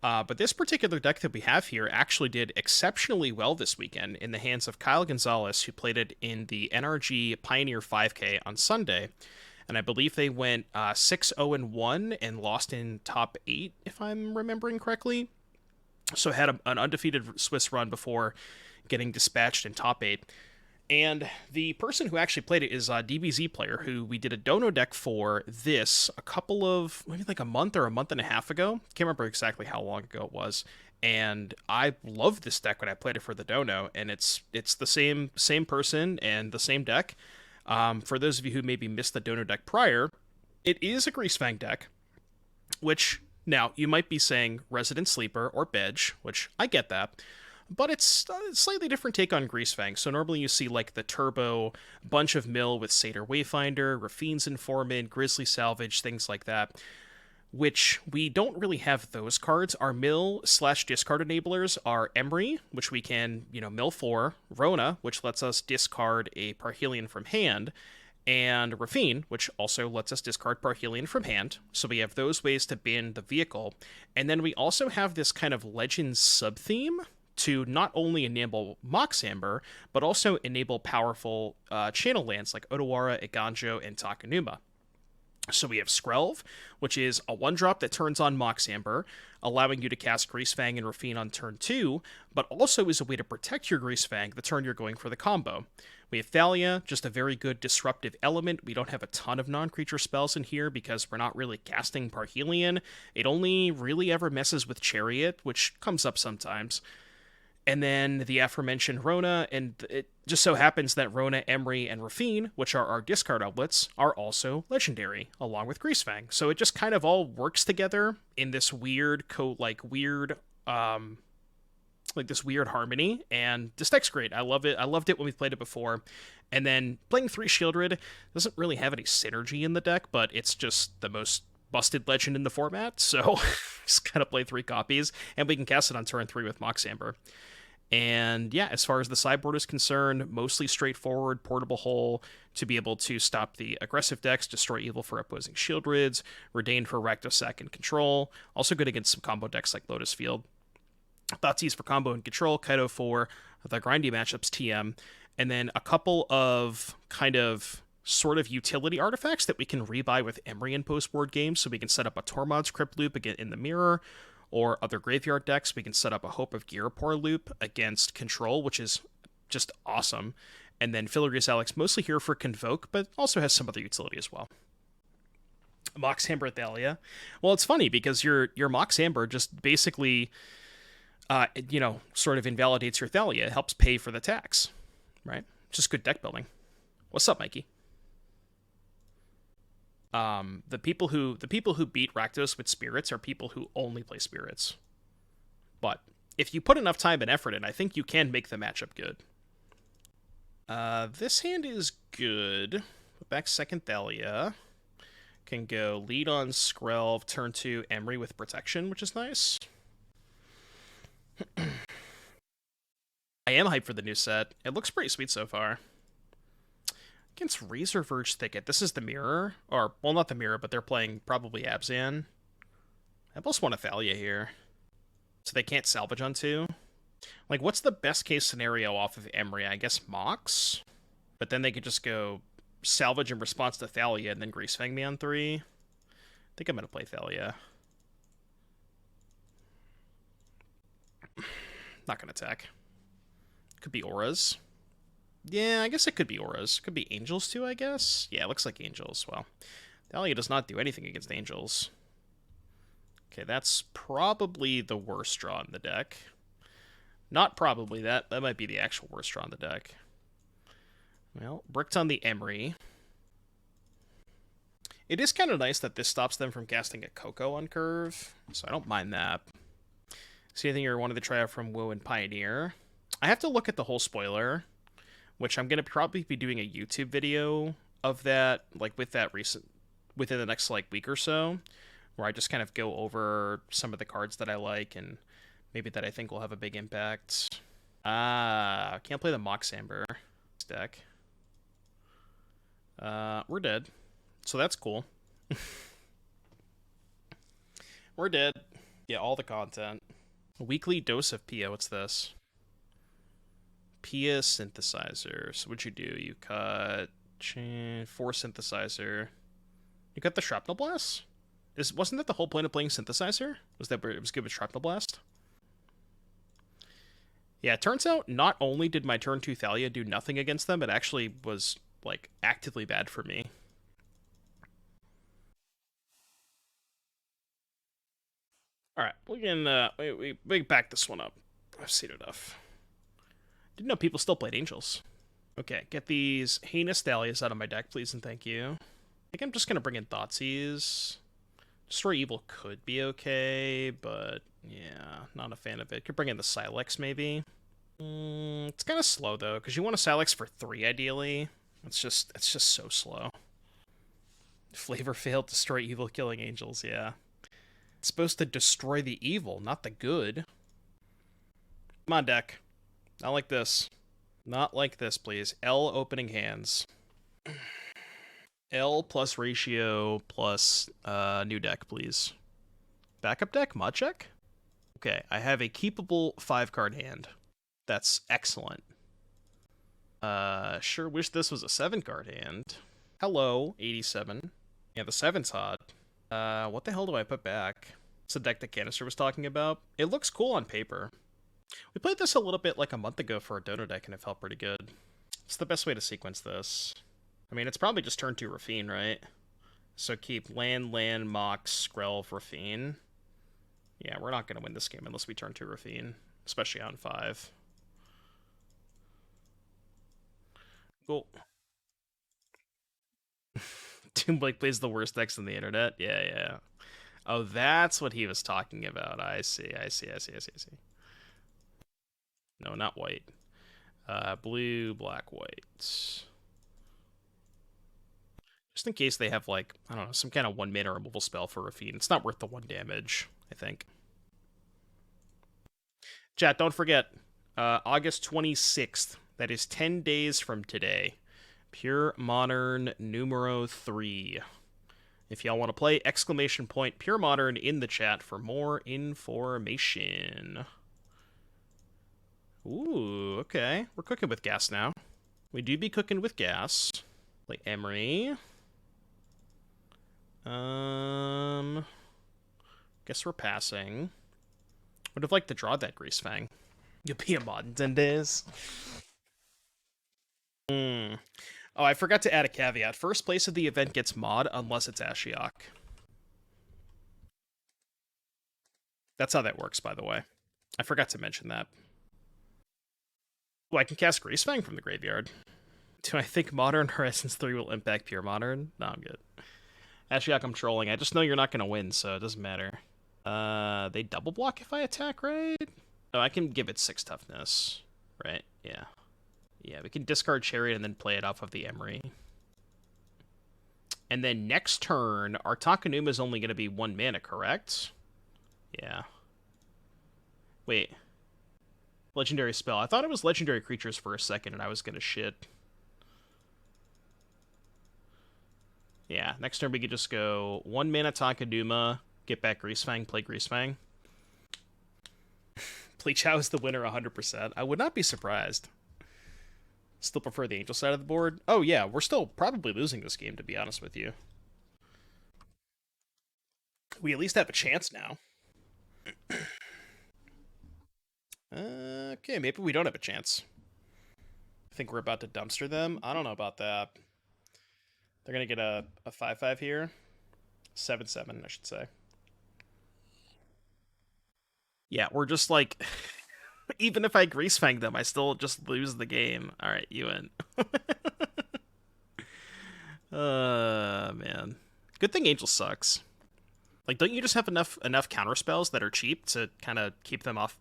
But this particular deck that we have here actually did exceptionally well this weekend in the hands of Kyle Gonzalez, who played it in the NRG Pioneer 5K on Sunday. And I believe they went 6-0-1 and lost in top 8, if I'm remembering correctly. So had an undefeated Swiss run before getting dispatched in top 8. And the person who actually played it is a DBZ player who we did a dono deck for this a couple of, maybe like a month or a month and a half ago. Can't remember exactly how long ago it was. And I loved this deck when I played it for the dono, and it's the same person and the same deck. For those of you who maybe missed the dono deck prior, it is a Greasefang deck, which now you might be saying Resident Sleeper or Bedge, which I get that. But it's a slightly different take on Greasefang. So normally you see like the turbo bunch of mill with Satyr Wayfinder, Rafine's Informant, Grizzly Salvage, things like that, which we don't really have those cards. Our mill/discard enablers are Emry, which we can, mill for, Rona, which lets us discard a Parhelion from hand, and Rafine, which also lets us discard Parhelion from hand. So we have those ways to ban the vehicle. And then we also have this kind of Legends sub-theme to not only enable Mox Amber, but also enable powerful channel lands like Otawara, Eiganjo, and Takenuma. So we have Skrelv, which is a 1-drop that turns on Mox Amber, allowing you to cast Greasefang and Rafine on turn 2, but also is a way to protect your Greasefang the turn you're going for the combo. We have Thalia, just a very good disruptive element. We don't have a ton of non-creature spells in here because we're not really casting Parhelion. It only really ever messes with Chariot, which comes up sometimes. And then the aforementioned Rona, and it just so happens that Rona, Emry, and Rafine, which are our discard outlets, are also legendary, along with Greasefang. So it just kind of all works together in this weird, this weird harmony, and this deck's great. I love it. I loved it when we played it before. And then playing 3 Shieldred doesn't really have any synergy in the deck, but it's just the most busted legend in the format, so just kind of play 3 copies, and we can cast it on turn 3 with Mox Amber. And yeah, as far as the sideboard is concerned, mostly straightforward, portable hull to be able to stop the aggressive decks, destroy evil for opposing Shieldrids, Redain for Rakdos and control. Also good against some combo decks like Lotus Field. Thoughtseize for combo and control, Kaito for the grindy matchups TM, and then a couple of kind of sort of utility artifacts that we can rebuy with Emry in post-board games, so we can set up a Tormod's Crypt loop again in the mirror, or other graveyard decks, we can set up a Hope of Ghirapur loop against control, which is just awesome. And then Filigree Sylex mostly here for Convoke, but also has some other utility as well. Mox Amber Thalia. Well, it's funny because your Mox Amber just basically, sort of invalidates your Thalia. It helps pay for the tax, right? Just good deck building. What's up, Mikey? The people who beat Rakdos with spirits are people who only play spirits. But if you put enough time and effort in, I think you can make the matchup good. This hand is good. Put back second Thalia. Can go lead on Skrelv, turn 2 Emry with protection, which is nice. I am hyped for the new set. It looks pretty sweet so far. Against Razor Verge Thicket, this is the mirror. Or, well, not the mirror, but they're playing probably Abzan. I almost want a Thalia here. So they can't salvage on 2. Like, what's the best case scenario off of Emry? I guess Mox? But then they could just go salvage in response to Thalia and then Greasefang me on 3. I think I'm going to play Thalia. Not going to attack. Could be Auras. Yeah, I guess it could be Auras. Could be Angels too, I guess? Yeah, it looks like Angels. Well, Thalia does not do anything against Angels. Okay, that's probably the worst draw in the deck. Not probably, that might be the actual worst draw in the deck. Well, bricked on the Emry. It is kind of nice that this stops them from casting a Coco on curve, so I don't mind that. See anything you wanted to try out from WoW and Pioneer? I have to look at the whole spoiler, which I'm going to probably be doing a YouTube video of that, like within the next like week or so, where I just kind of go over some of the cards that I like and maybe that I think will have a big impact. I can't play the Mox Amber deck. We're dead. So that's cool. We're dead. Yeah, all the content. A weekly dose of Pia. What's this? Pia synthesizer. So what'd you do? You cut 4 synthesizer. You cut the shrapnel blast? Wasn't that the whole point of playing synthesizer? Was that where it was good with shrapnel blast? Yeah, it turns out not only did my turn 2 Thalia do nothing against them, it actually was, like, actively bad for me. Alright, we can, we back this one up. I've seen enough. Didn't know people still played Angels. Okay, get these Heinous Thalias out of my deck, please and thank you. I think I'm just gonna bring in Thoughtseize. Destroy Evil could be okay, but yeah, not a fan of it. Could bring in the Sylex, maybe. It's kind of slow, though, because you want a Sylex for 3, ideally. It's just so slow. Flavor failed, destroy evil, killing angels, yeah. It's supposed to destroy the evil, not the good. Come on, deck. Not like this. Not like this, please. L opening hands. L plus ratio plus new deck, please. Backup deck? Mod check? Okay, I have a keepable 5-card hand. That's excellent. Sure wish this was a 7-card hand. Hello, 87. Yeah, the 7's hot. What the hell do I put back? It's the deck that Canister was talking about. It looks cool on paper. We played this a little bit like a month ago for a Dono deck, and it felt pretty good. It's the best way to sequence this. I mean, it's probably just turn 2 Rafine, right? So keep land, Mox, Skrelv, Rafine. Yeah, we're not going to win this game unless we turn 2 Rafine, especially on 5. Cool. Doom Blake plays the worst decks on the internet. Yeah. Oh, that's what he was talking about. I see. No, not white. Blue, black, white. Just in case they have, like, I don't know, some kind of 1-mana removal spell for Rafine. It's not worth the 1 damage, I think. Chat, don't forget, August 26th. That is 10 days from today. Pure Modern numero 3. If y'all want to play, exclamation point Pure Modern in the chat for more information. Ooh, okay. We're cooking with gas now. We do be cooking with gas. Like Emry. Guess we're passing. Would have liked to draw that Greasefang. You'll be a mod in 10 days. Oh, I forgot to add a caveat. First place of the event gets mod unless it's Ashiok. That's how that works, by the way. I forgot to mention that. Oh, I can cast Greasefang from the graveyard. Do I think Modern Horizons 3 will impact Pure Modern? No, I'm good. Ashiok, I'm trolling. I just know you're not going to win, so it doesn't matter. They double block if I attack, right? Oh, I can give it 6 toughness, right? Yeah. Yeah, we can discard Chariot and then play it off of the Emry. And then next turn, our Takenuma is only going to be 1 mana, correct? Yeah. Wait. Legendary spell. I thought it was legendary creatures for a second, and I was going to shit. Yeah, next turn we could just go 1 mana Takenuma, get back Greasefang, play Greasefang. Pleachao is the winner 100%. I would not be surprised. Still prefer the Angel side of the board? Oh yeah, we're still probably losing this game, to be honest with you. We at least have a chance now. Okay, maybe we don't have a chance. I think we're about to dumpster them. I don't know about that. They're going to get a 5/5 here. 7/7, I should say. Yeah, we're just like... Even if I Greasefang them, I still just lose the game. Alright, you win. Man. Good thing Angel sucks. Like, don't you just have enough counter spells that are cheap to kind of keep them off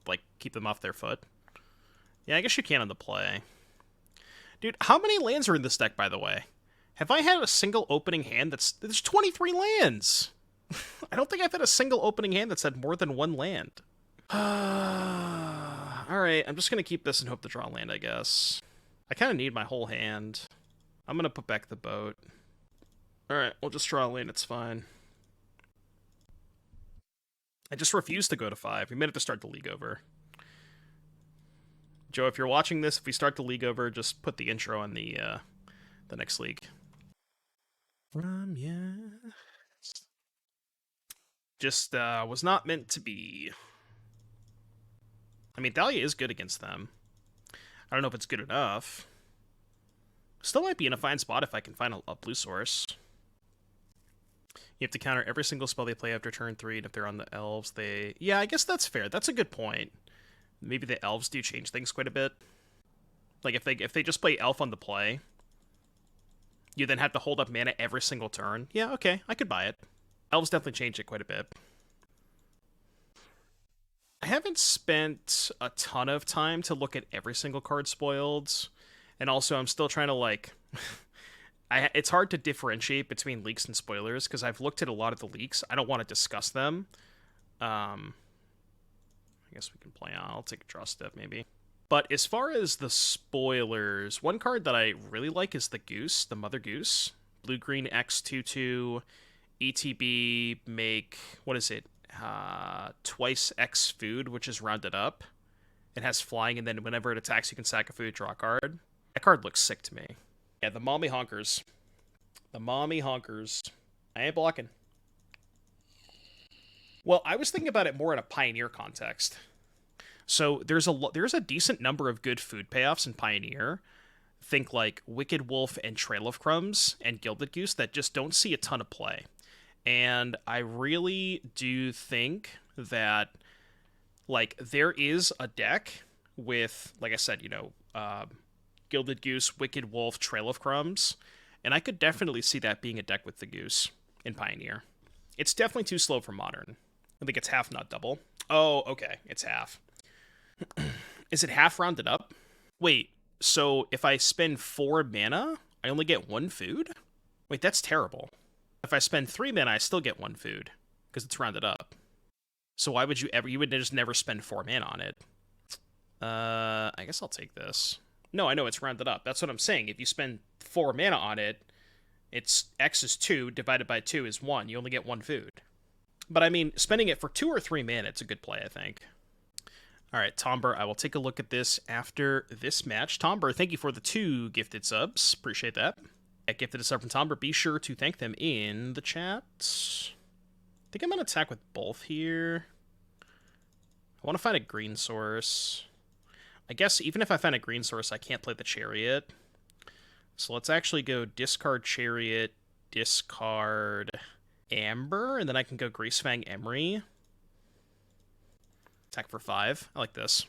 their foot? Yeah, I guess you can on the play. Dude, how many lands are in this deck, by the way? Have I had a single opening hand there's 23 lands! I don't think I've had a single opening hand that's had more than 1 land. Alright, I'm just gonna keep this and hope to draw land, I guess. I kind of need my whole hand. I'm gonna put back the boat. Alright, we'll just draw land, it's fine. I just refuse to go to 5. We might have to start the league over. Joe, if you're watching this, if we start the league over, just put the intro on the next league. Just was not meant to be. I mean, Thalia is good against them. I don't know if it's good enough. Still might be in a fine spot if I can find a blue source. You have to counter every single spell they play after turn 3, and if they're on the elves, they... Yeah, I guess that's fair. That's a good point. Maybe the elves do change things quite a bit. Like, if they just play elf on the play, you then have to hold up mana every single turn. Yeah, okay, I could buy it. Elves definitely change it quite a bit. I haven't spent a ton of time to look at every single card spoiled, and also I'm still trying to, like... it's hard to differentiate between leaks and spoilers, because I've looked at a lot of the leaks. I don't want to discuss them. I guess we can play on. I'll take a draw step, maybe. But as far as the spoilers, one card that I really like is the Goose, the Mother Goose. Blue-green X 2/2, ETB, make... What is it? Twice X food, which is rounded up. It has flying, and then whenever it attacks, you can sack a food, draw a card. That card looks sick to me. Yeah, the mommy honkers. The mommy honkers. I ain't blocking. Well, I was thinking about it more in a Pioneer context. So there's a decent number of good food payoffs in Pioneer. Think like Wicked Wolf and Trail of Crumbs and Gilded Goose that just don't see a ton of play. And I really do think that, like, there is a deck with, like I said, you know, Gilded Goose, Wicked Wolf, Trail of Crumbs, and I could definitely see that being a deck with the Goose in Pioneer. It's definitely too slow for Modern. I think it's half, not double. Oh, okay, it's half. Is it half rounded up? Wait, so if I spend 4 mana, I only get 1 food? Wait, that's terrible. If I spend 3 mana, I still get 1 food, because it's rounded up. So why would you ever... You would just never spend 4 mana on it. I guess I'll take this. No, I know it's rounded up. That's what I'm saying. If you spend 4 mana on it, it's X is 2, divided by 2 is 1. You only get 1 food. But I mean, spending it for 2 or 3 mana, it's a good play, I think. Alright, Tomber, I will take a look at this after this match. Tomber, thank you for the 2 gifted subs. Appreciate that. Gifted a sub from Tomber. Be sure to thank them in the chat. I think I'm going to attack with both here. I want to find a green source. I guess even if I find a green source, I can't play the Chariot. So let's actually go discard Chariot, discard Amber, and then I can go Greasefang Emry. Attack for 5. I like this.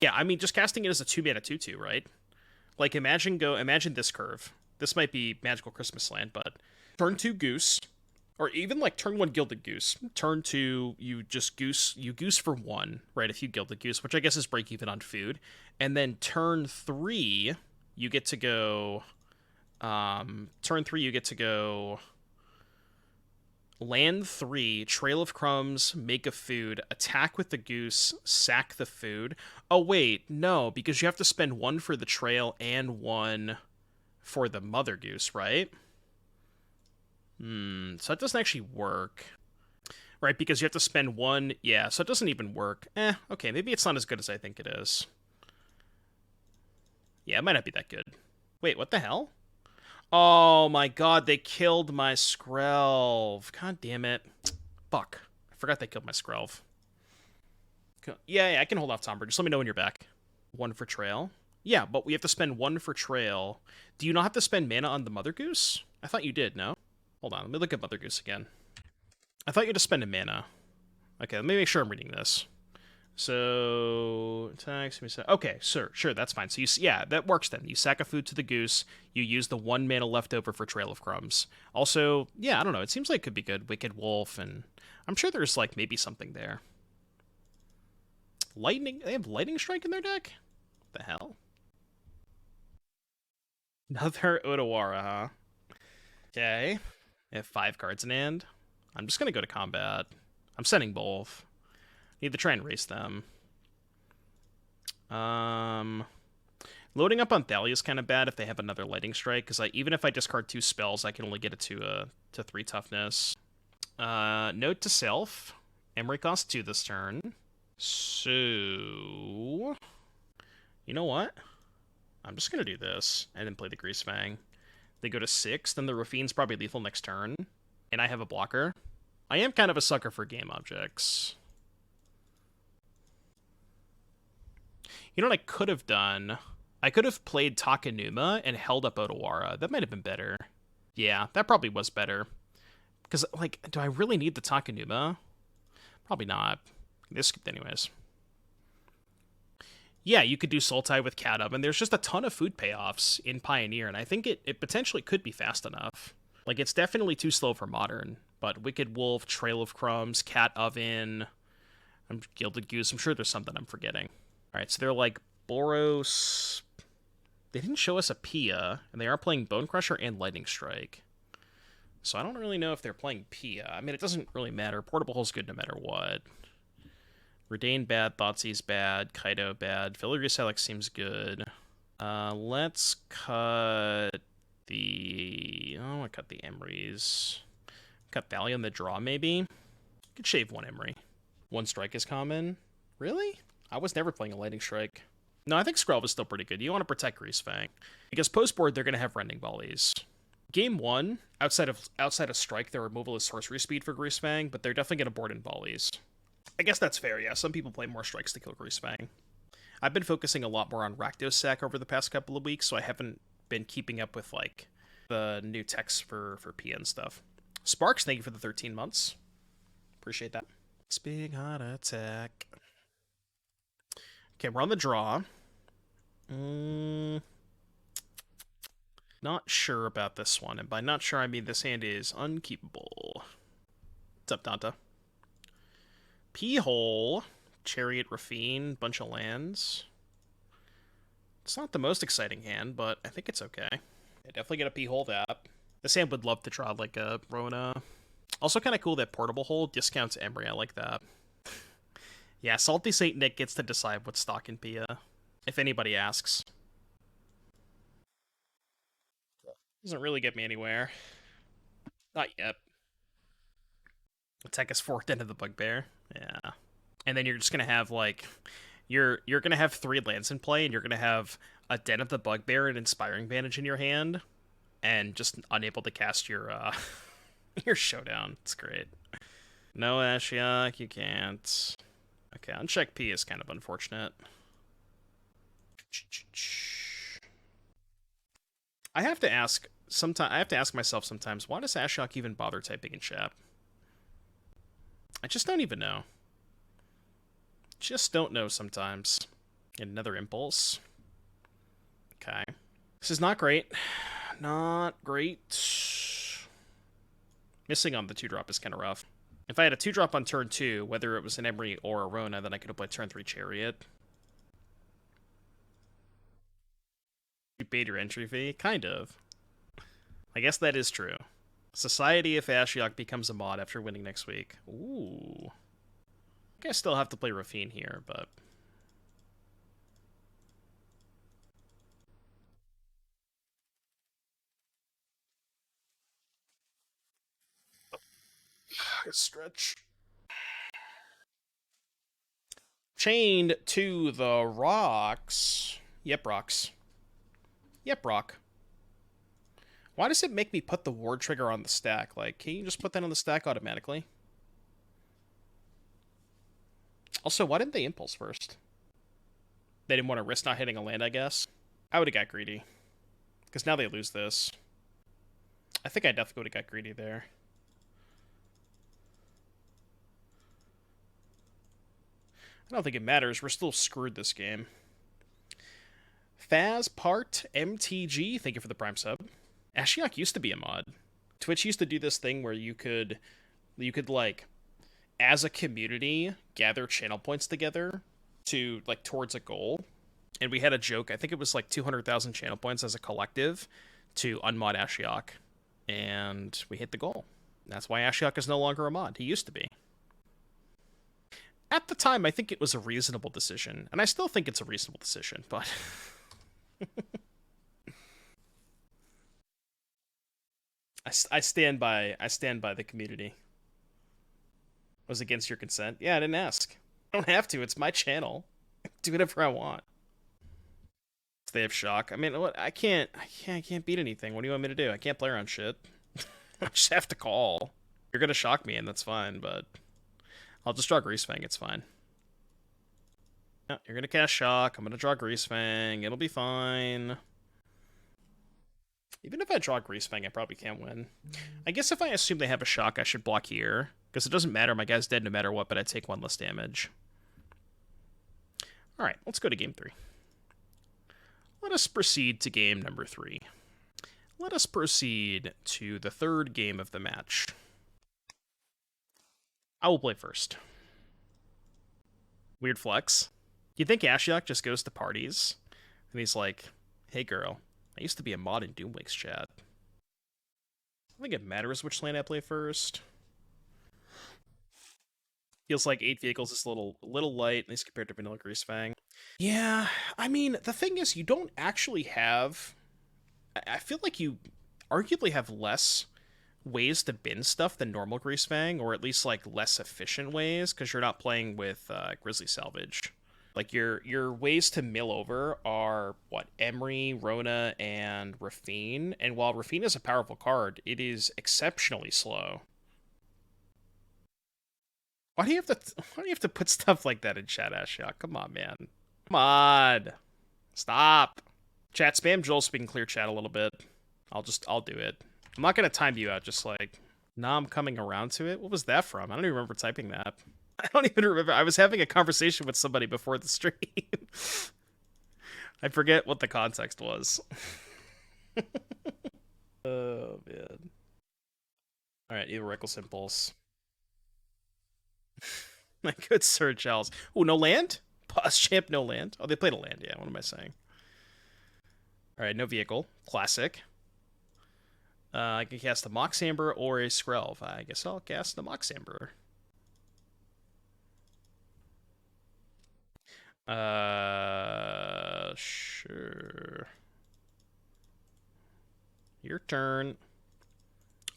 Yeah, I mean, just casting it as a 2-mana 2/2, right? Like, imagine this curve. This might be Magical Christmas Land, but turn 2 Goose, or even like turn 1 Gilded Goose. Turn 2, you goose for 1, right? If you Gilded Goose, which I guess is break even on food, and then turn 3, you get to go. Turn 3, you get to go. Land 3, Trail of Crumbs, make a food, attack with the Goose, sack the food. Oh wait, no, because you have to spend 1 for the Trail and 1 for the Mother Goose, right? So that doesn't actually work. Right, because you have to spend 1... Yeah, so it doesn't even work. Okay, maybe it's not as good as I think it is. Yeah, it might not be that good. Wait, what the hell? Oh my god, they killed my Skrelv. God damn it. Fuck. I forgot they killed my Skrelv. Yeah, I can hold off Tomber. Just let me know when you're back. 1 for Trail. Yeah, but we have to spend 1 for Trail. Do you not have to spend mana on the Mother Goose? I thought you did, no? Hold on, let me look at Mother Goose again. I thought you had to spend a mana. Okay, let me make sure I'm reading this. So, attacks, okay, sure, that's fine. So, yeah, that works then. You sack a food to the Goose, you use the 1 mana left over for Trail of Crumbs. Also, yeah, I don't know, it seems like it could be good. Wicked Wolf, and I'm sure there's, like, maybe something there. Lightning, they have Lightning Strike in their deck? What the hell? Another Otawara, huh? Okay. They have 5 cards in hand. I'm just gonna go to combat. I'm sending both. Need to try and race them. Loading up on Thalia is kind of bad if they have another Lightning Strike, because even if I discard 2 spells, I can only get it to 3 toughness. Note to self: Emry costs 2 this turn. So, you know what? I'm just going to do this and then play the Greasefang. They go to 6, then the Rafine's probably lethal next turn. And I have a blocker. I am kind of a sucker for game objects. You know what I could have done? I could have played Takenuma and held up Otawara. That might have been better. Yeah, that probably was better. Because, like, do I really need the Takenuma? Probably not. This skipped anyways. Yeah, you could do Sultai with Katum, and there's just a ton of food payoffs in Pioneer, and I think it potentially could be fast enough. Like, it's definitely too slow for Modern, but Wicked Wolf, Trail of Crumbs, Cat Oven, Gilded Goose, I'm sure there's something I'm forgetting. Alright, so they're like Boros. They didn't show us a Pia, and they are playing Bone Crusher and Lightning Strike. So I don't really know if they're playing Pia. I mean, it doesn't really matter. Portable Hull's good no matter what. Redain bad, Thoughtseize bad, Kaito bad, Filigree Sylex seems good. Let's cut the... Oh, I cut the Emrys. Cut Thalia in the draw, maybe? Could shave one Emry. One strike is common. Really? I was never playing a Lightning Strike. No, I think Skrelv is still pretty good. You want to protect Greasefang. Because post-board, they're going to have Rending Volleys. Game 1, outside of Strike, their removal is Sorcery Speed for Greasefang, but they're definitely going to board in Volleys. I guess that's fair, yeah. Some people play more strikes to kill Greasefang. I've been focusing a lot more on Rakdos Sack over the past couple of weeks, so I haven't been keeping up with, like, the new techs for Pia and stuff. Sparks, thank you for the 13 months. Appreciate that. It's big heart attack. Okay, we're on the draw. Not sure about this one, and by not sure I mean this hand is unkeepable. What's up, Danta? P-hole, Chariot, Rafine, bunch of lands. It's not the most exciting hand, but I think it's okay. I definitely get a P-hole that. This hand would love to draw like a Rona. Also kind of cool that Portable Hole discounts Emry. I like that. Yeah, Salty Saint Nick gets to decide what's stock in Pia, if anybody asks. Doesn't really get me anywhere. Not yet. Attack is forked into the Bugbear. Yeah. And then you're just gonna have like you're gonna have 3 lands in play, and you're gonna have a Den of the Bugbear and Inspiring Bandage in your hand, and just unable to cast your your Showdown. It's great. No Ashiok, you can't. Okay, uncheck P is kind of unfortunate. I have to ask myself sometimes, why does Ashiok even bother typing in chat? I just don't even know. Just don't know sometimes. Another Impulse. Okay. This is not great. Not great. Missing on the 2-drop is kind of rough. If I had a 2-drop on turn 2, whether it was an Emry or a Rona, then I could have played turn 3 Chariot. You paid your entry fee? Kind of. I guess that is true. Society if Ashiok becomes a mod after winning next week. Ooh. I think I still have to play Rafine here, but... Stretch. Chained to the rocks. Yep, rocks. Yep, rock. Why does it make me put the ward trigger on the stack? Like, can you just put that on the stack automatically? Also, why didn't they impulse first? They didn't want to risk not hitting a land, I guess. I would have got greedy. Because now they lose this. I think I definitely would have got greedy there. I don't think it matters. We're still screwed this game. Faz Part MTG, thank you for the Prime sub. Ashiok used to be a mod. Twitch used to do this thing where you could like, as a community, gather channel points together to, like, towards a goal. And we had a joke, I think it was like 200,000 channel points as a collective to unmod Ashiok. And we hit the goal. That's why Ashiok is no longer a mod. He used to be. At the time, I think it was a reasonable decision. And I still think it's a reasonable decision, but... I stand by the community. Was against your consent? Yeah, I didn't ask. I don't have to. It's my channel. Do whatever I want. They have shock. I mean, what? I can't beat anything. What do you want me to do? I can't play around shit. I just have to call. You're gonna shock me, and that's fine. But I'll just draw Greasefang. It's fine. No, you're gonna cast shock. I'm gonna draw Greasefang. It'll be fine. Even if I draw Greasefang, I probably can't win. I guess if I assume they have a shock, I should block here. Because it doesn't matter. My guy's dead no matter what, but I take 1 less damage. Alright, let's go to game 3. Let us proceed to game number 3. Let us proceed to the 3rd game of the match. I will play first. Weird flex. You'd think Ashiok just goes to parties, and he's like, hey girl, I used to be a mod in Doomwake's chat. I don't think it matters which lane I play first. Feels like 8 vehicles is a little light, at least compared to vanilla Greasefang. Yeah, I mean, the thing is, you don't actually have... I feel like you arguably have less ways to bin stuff than normal Greasefang, or at least, like, less efficient ways, because you're not playing with Grizzly Salvage. Like, your ways to mill over are, what, Emry, Rona, and Rafine, and while Rafine is a powerful card, it is exceptionally slow. Why do you have to put stuff like that in chat, Ashiok? Come on, man. Come on. Stop. Chat spam Joel so we can clear chat a little bit. I'll do it. I'm not gonna time you out, just like, nah, I'm coming around to it. What was that from? I don't even remember typing that. I don't even remember. I was having a conversation with somebody before the stream. I forget what the context was. Oh, man. Alright, Evil Reckless Impulse. My good Sir Giles. Oh, no land? Pause champ, no land. Oh, they played a land, yeah. What am I saying? Alright, no vehicle. Classic. I can cast a Mox Amber or a Skrelv. I guess I'll cast the Mox Amber. Sure. Your turn.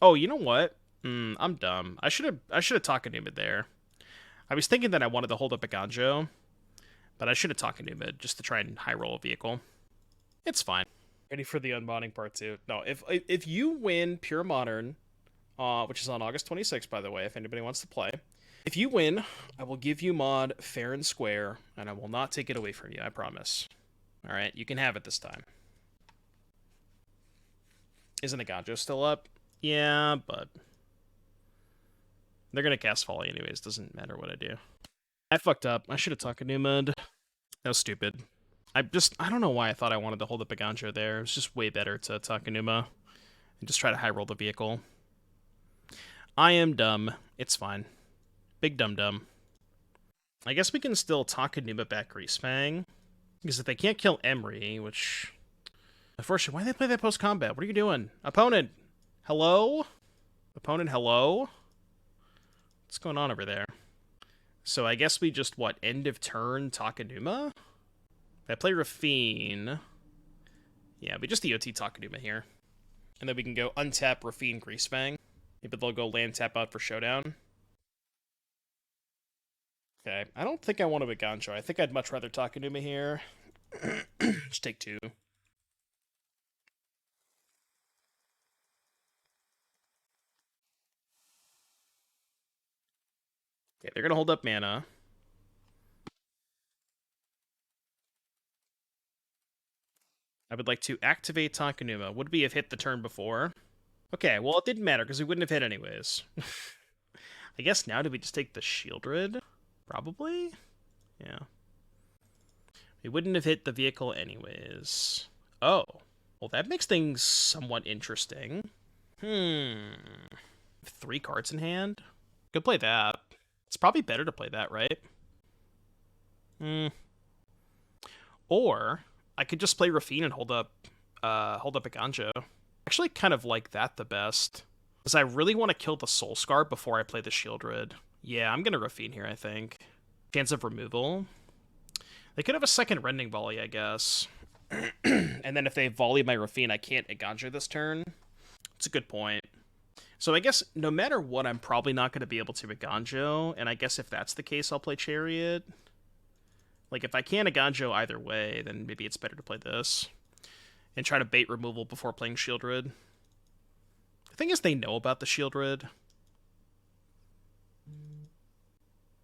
Oh, you know what? I'm dumb. I should have Takenuma there. I was thinking that I wanted to hold up Eiganjo, but I should have Takenuma just to try and high roll a vehicle. It's fine. Ready for the unmodding part 2. No, if you win Pure Modern, which is on August 26th, by the way, if anybody wants to play, if you win, I will give you mod fair and square, and I will not take it away from you, I promise. Alright, you can have it this time. Isn't Eiganjo still up? Yeah, but they're gonna cast Folly anyways, doesn't matter what I do. I fucked up. I should have Takenuma'd. That was stupid. I don't know why I thought I wanted to hold up Eiganjo there. It was just way better to Takenuma and just try to high roll the vehicle. I am dumb. It's fine. Big dumb. I guess we can still Takenuma back Greasefang. Because if they can't kill Emry, which... Unfortunately, why did they play that post-combat? What are you doing? Opponent! Hello? Opponent, hello? What's going on over there? So I guess we just, what, end of turn Takenuma? If I play Rafine... Yeah, we just EOT Takenuma here. And then we can go untap Rafine Greasefang. Maybe they'll go land tap out for Showdown. Okay, I don't think I want to Eiganjo. I think I'd much rather Takenuma here. Just take 2. Okay, they're gonna hold up mana. I would like to activate Takenuma. Would we have hit the turn before? Okay, well, it didn't matter, because we wouldn't have hit anyways. I guess now, do we just take the Shieldred? Probably? Yeah. We wouldn't have hit the vehicle anyways. Oh. Well, that makes things somewhat interesting. 3 cards in hand? Could play that. It's probably better to play that, right? Or I could just play Rafine and hold up Eiganjo. I actually kind of like that the best. Because I really want to kill the Soul Scar before I play the Shieldred. Yeah, I'm gonna Rafine here, I think. Chance of removal. They could have a second Rending Volley, I guess. And then if they volley my Rafine, I can't Eiganjo this turn. It's a good point. So I guess no matter what, I'm probably not going to be able to Eiganjo, and I guess if that's the case, I'll play Chariot. Like, if I can't Eiganjo either way, then maybe it's better to play this. And try to bait removal before playing Shieldred. The thing is, they know about the Shieldred.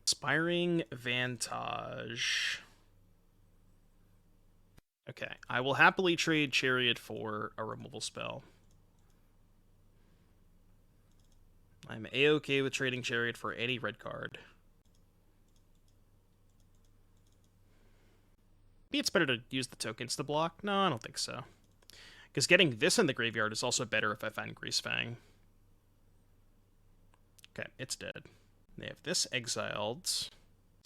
Inspiring Vantage. Okay, I will happily trade Chariot for a removal spell. I'm a-okay with trading Chariot for any red card. Maybe it's better to use the tokens to block? No, I don't think so. Because getting this in the graveyard is also better if I find Greasefang. Okay, it's dead. They have this exiled.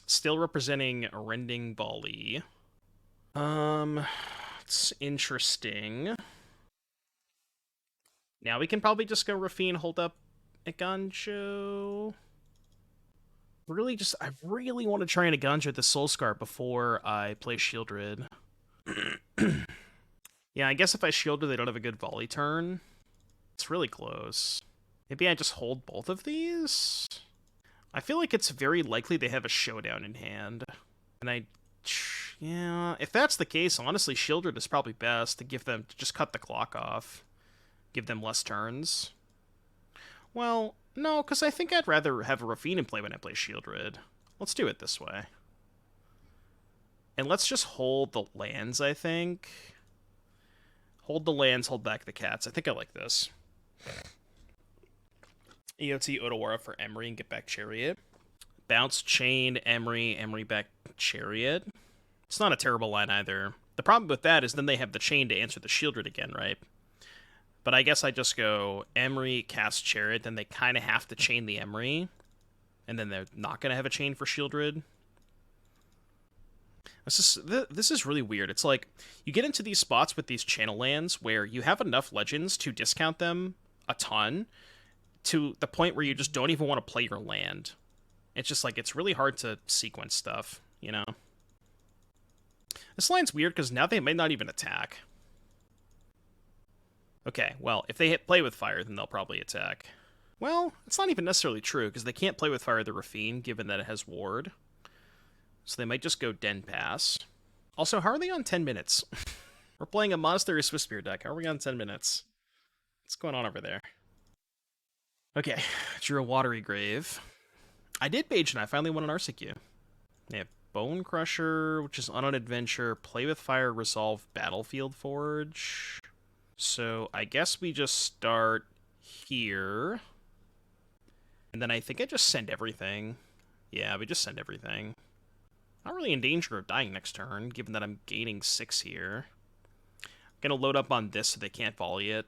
Still representing Rending Volley. It's interesting. Now we can probably just go Rafine, hold up Eiganjo. I really want to try and Eiganjo the Soulscar before I play Shieldred. Yeah, I guess if I Shieldred, they don't have a good volley turn. It's really close. Maybe I just hold both of these? I feel like it's very likely they have a showdown in hand. And yeah, if that's the case, honestly, Shieldred is probably best to just cut the clock off. Give them less turns. Well, no, because I think I'd rather have a Rafine in play when I play Shieldred. Let's do it this way. And let's just hold the lands, I think. Hold the lands, hold back the cats. I think I like this. EOT Otawara for Emry and get back Chariot. Bounce, Chain, Emry back Chariot. It's not a terrible line either. The problem with that is then they have the Chain to answer the Shieldred again, right? But I guess I just go Emry, cast Chariot, then they kind of have to chain the Emry. And then they're not going to have a chain for Shieldred. This is really weird. It's like, you get into these spots with these channel lands where you have enough legends to discount them a ton, to the point where you just don't even want to play your land. It's just like, it's really hard to sequence stuff, you know? This line's weird because now they may not even attack. Okay, well, if they hit play with fire, then they'll probably attack. Well, it's not even necessarily true, because they can't play with fire the Rafine, given that it has ward. So they might just go Den Pass. Also, how are they on 10 minutes? We're playing a Monastery Swiftspear deck. How are we on 10 minutes? What's going on over there? Okay, drew a Watery Grave. I did Mage, and I finally won an RCQ. They have Bone Crusher, which is on an adventure, Play with Fire, Resolve, Battlefield Forge. So I guess we just start here. And then I think I just send everything. Yeah, we just send everything. Not really in danger of dying next turn, given that I'm gaining 6 here. I'm gonna load up on this so they can't volley it.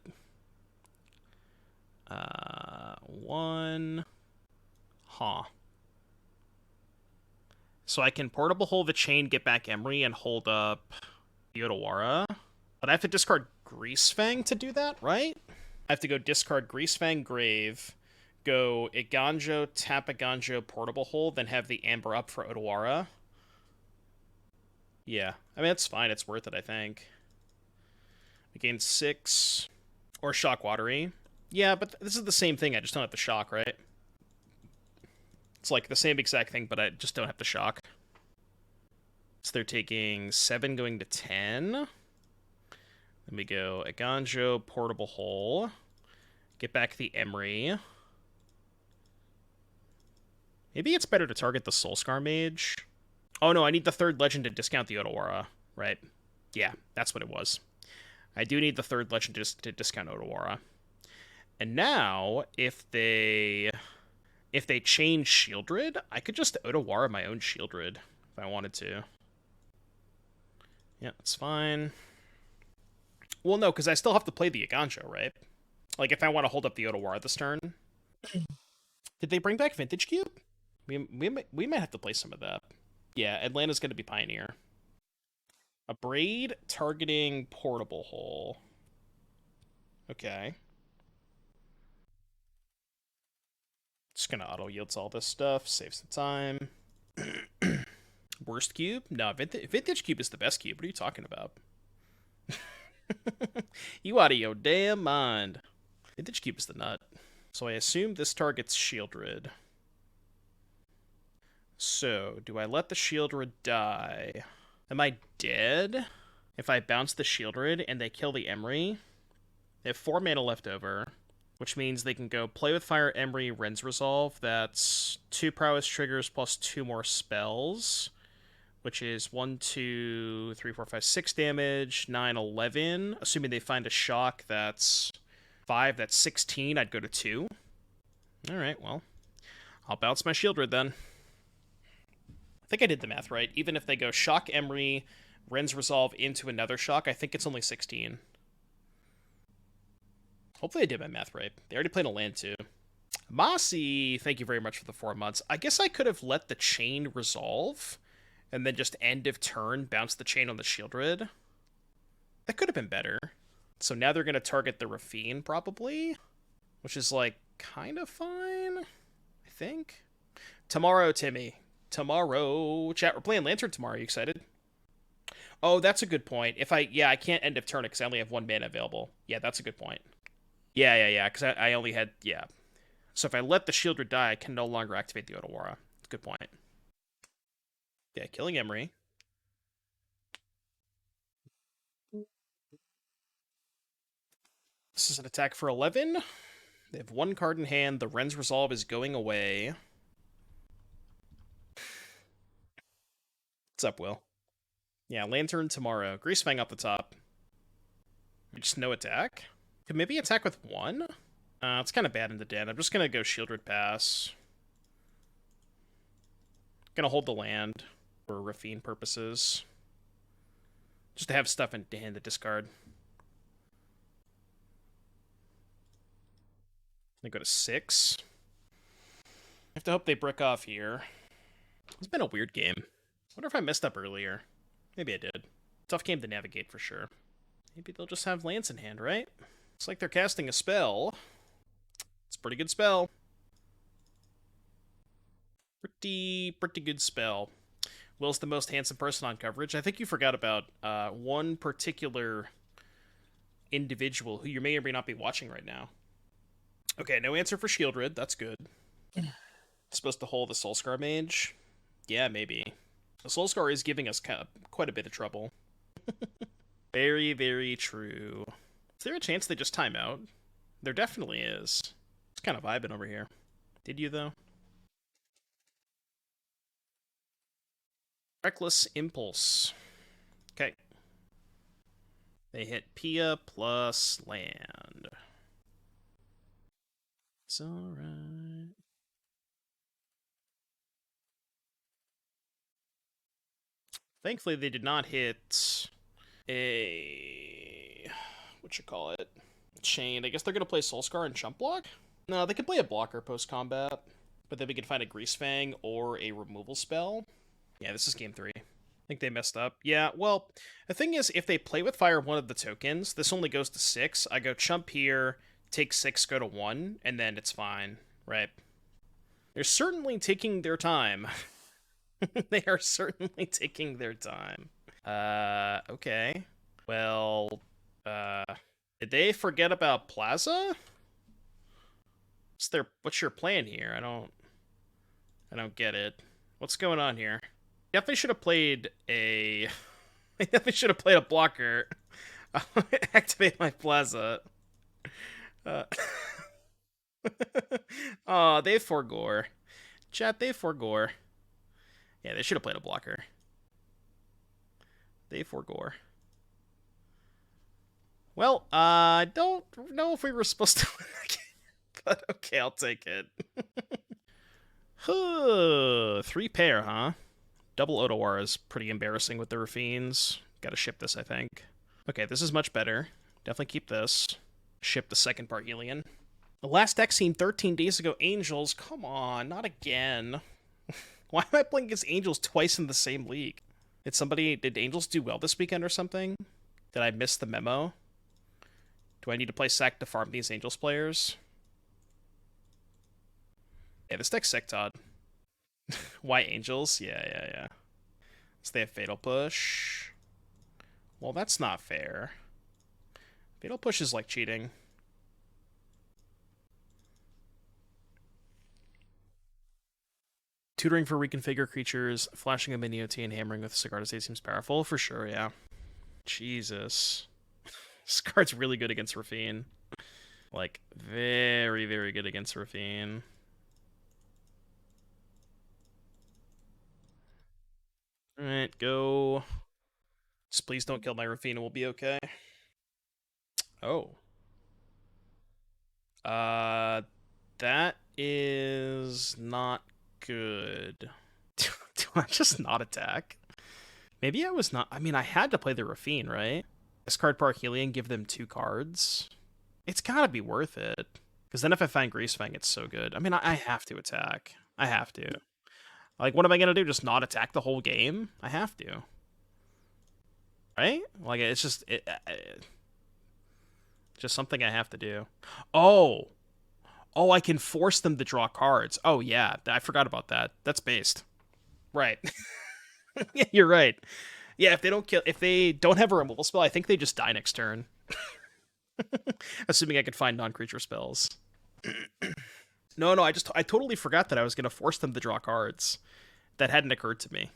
1. Huh. So I can Portable Hold the Chain, get back Emry, and hold up the Otawara. But I have to discard Greasefang to do that, right? I have to go discard Greasefang Grave, go Eiganjo, tap Eiganjo, Portable Hold, then have the Amber up for Otawara. Yeah, I mean, it's fine. It's worth it, I think. We gain 6. Or Shock Watery. Yeah, but this is the same thing. I just don't have the Shock, right? It's like the same exact thing, but I just don't have the Shock. So they're taking 7 going to 10. Then we go Eiganjo, Portable Hole. Get back the Emry. Maybe it's better to target the Soulscar Mage. Oh no, I need the 3rd legend to discount the Otawara, right? Yeah, that's what it was. I do need the 3rd legend to discount Otawara. And now, if they change Shieldred, I could just Otawara my own Shieldred if I wanted to. Yeah, that's fine. Well, no, because I still have to play the Eiganjo, right? Like, if I want to hold up the Otawara this turn. Did they bring back Vintage Cube? We might have to play some of that. Yeah, Atlanta's going to be Pioneer. A Braid targeting Portable Hole. Okay. Just going to auto-yield to all this stuff. Save some time. Worst cube? No, Vintage Cube is the best cube. What are you talking about? You out of your damn mind. Vintage Cube is the nut. So I assume this targets Shieldred. So, do I let the Shieldred die? Am I dead? If I bounce the Shieldred and they kill the Emry, they have 4 mana left over, which means they can go Play with Fire, Emry, Ren's Resolve. That's 2 prowess triggers plus 2 more spells, which is 1, 2, 3, 4, 5, 6 damage, 9, 11. Assuming they find a shock, that's 5, that's 16. I'd go to 2. Alright, well, I'll bounce my Shieldred then. I think I did the math right. Even if they go Shock Emry, Ren's Resolve into another Shock, I think it's only 16. Hopefully I did my math right. They already played a land too. Mossy, thank you very much for the 4 months. I guess I could have let the chain resolve and then just end of turn bounce the chain on the Shieldred. That could have been better. So now they're going to target the Rafine probably, which is like kind of fine, I think. Tomorrow, Timmy. Tomorrow. Chat, we're playing Lantern tomorrow. Are you excited? Oh, that's a good point. I can't end of turn it because I only have 1 mana available. Yeah, that's a good point. Yeah, because I only had, yeah. So if I let the Shieldred die, I can no longer activate the Otawara. That's a good point. Yeah, killing Emry. This is an attack for 11. They have 1 card in hand. The Ren's Resolve is going away. What's up, Will? Yeah, Lantern tomorrow. Greasefang up the top. Just no attack. Could maybe attack with 1? It's kind of bad in the den. I'm just going to go Shieldred pass. Gonna hold the land for Rafine purposes. Just to have stuff in hand to discard. They go to 6. I have to hope they brick off here. It's been a weird game. I wonder if I messed up earlier. Maybe I did. Tough game to navigate for sure. Maybe they'll just have lands in hand, right? Looks like they're casting a spell. It's a pretty good spell. Pretty good spell. Will's the most handsome person on coverage. I think you forgot about one particular individual who you may or may not be watching right now. Okay, no answer for Shieldred. That's good. Supposed to hold the Soulscar Mage? Yeah, maybe. The Soulscar is giving us quite a bit of trouble. Very, very true. Is there a chance they just time out? There definitely is. It's kind of vibing over here. Did you, though? Reckless Impulse. Okay. They hit Pia plus land. It's alright. Thankfully, they did not hit a... whatchamacallit? Chain. I guess they're going to play Soulscar and Chump Block? No, they could play a blocker post-combat. But then we could find a Greasefang or a removal spell. Yeah, this is game 3. I think they messed up. Yeah, well, the thing is, if they play with fire one of the tokens, this only goes to 6. I go Chump here, take 6, go to 1, and then it's fine, right? They're certainly taking their time. They are certainly taking their time. Okay. Well, did they forget about Plaza? What's your plan here? I don't get it. What's going on here? Definitely should have played a... I definitely should have played a blocker. Activate my Plaza. Oh, they forgore. Chat, they forgore. Yeah, they should have played a blocker. They forgore. Well, I don't know if we were supposed to win that game, but okay, I'll take it. 3 pair, huh? Double Otawara is pretty embarrassing with the Rafines. Gotta ship this, I think. Okay, this is much better. Definitely keep this. Ship the second Parhelion. The last deck seen 13 days ago, Angels. Come on, not again. Why am I playing against Angels twice in the same league? Did Angels do well this weekend or something? Did I miss the memo? Do I need to play Sack to farm these Angels players? Yeah, this deck's sick, Todd. Why Angels? Yeah. So they have Fatal Push. Well, that's not fair. Fatal Push is like cheating. Tutoring for reconfigure creatures, flashing a mini OT, and hammering with Cigar to Stay seems powerful, for sure, yeah. Jesus. This card's really good against Rafine. Like, very, very good against Rafine. Alright, go. Just please don't kill my Rafine and we'll be okay. Oh. That is not good. Do I just not attack? Maybe I was not. I mean, I had to play the Rafine, right? Discard Parhelion, give them 2 cards. It's gotta be worth it. Because then if I find Greasefang, it's so good. I mean, I have to attack. I have to. Like, what am I gonna do? Just not attack the whole game? I have to. Right? Like, it's just... just something I have to do. Oh! Oh, I can force them to draw cards. Oh, yeah. I forgot about that. That's based. Right. Yeah, you're right. Yeah, if they don't have a removal spell, I think they just die next turn. Assuming I could find non-creature spells. No, I totally forgot that I was going to force them to draw cards. That hadn't occurred to me.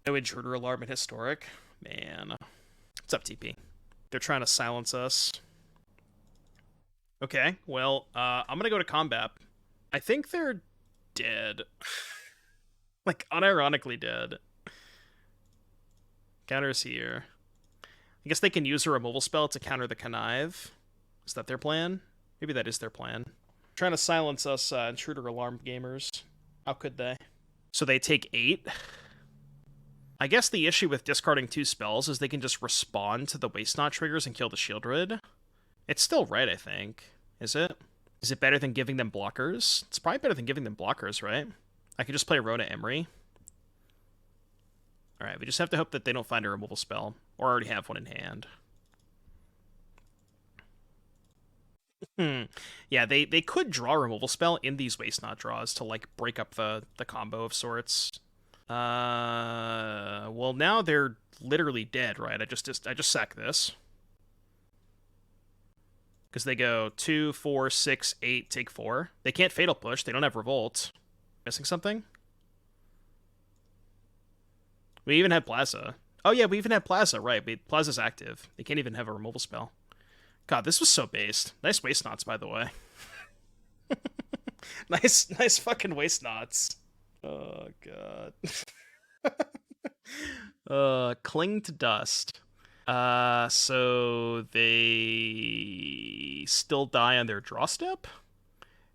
No intruder alarm in Historic. Man. What's up, TP? They're trying to silence us. Okay, well, I'm going to go to combat. I think they're dead. Like, unironically dead. Counters here. I guess they can use a removal spell to counter the Connive. Is that their plan? Maybe that is their plan. Trying to silence us intruder alarm gamers. How could they? So they take 8. I guess the issue with discarding 2 spells is they can just respond to the Waste Not triggers and kill the Shieldred. It's still right, I think. Is it? Is it better than giving them blockers? It's probably better than giving them blockers, right? I could just play Rona Emry. Alright, we just have to hope that they don't find a removal spell. Or already have one in hand. Yeah, they could draw a removal spell in these Waste Not draws to, like, break up the combo of sorts. Well, now they're literally dead, right? I just sack this. Because they go 2, 4, 6, 8, take 4. They can't Fatal Push. They don't have Revolt. Missing something? We even have Plaza. Oh yeah, we even have Plaza, right. Plaza's active. They can't even have a removal spell. God, this was so based. Nice Waste Knots, by the way. nice fucking Waste Knots. Oh, God. Cling to Dust. So they still die on their draw step?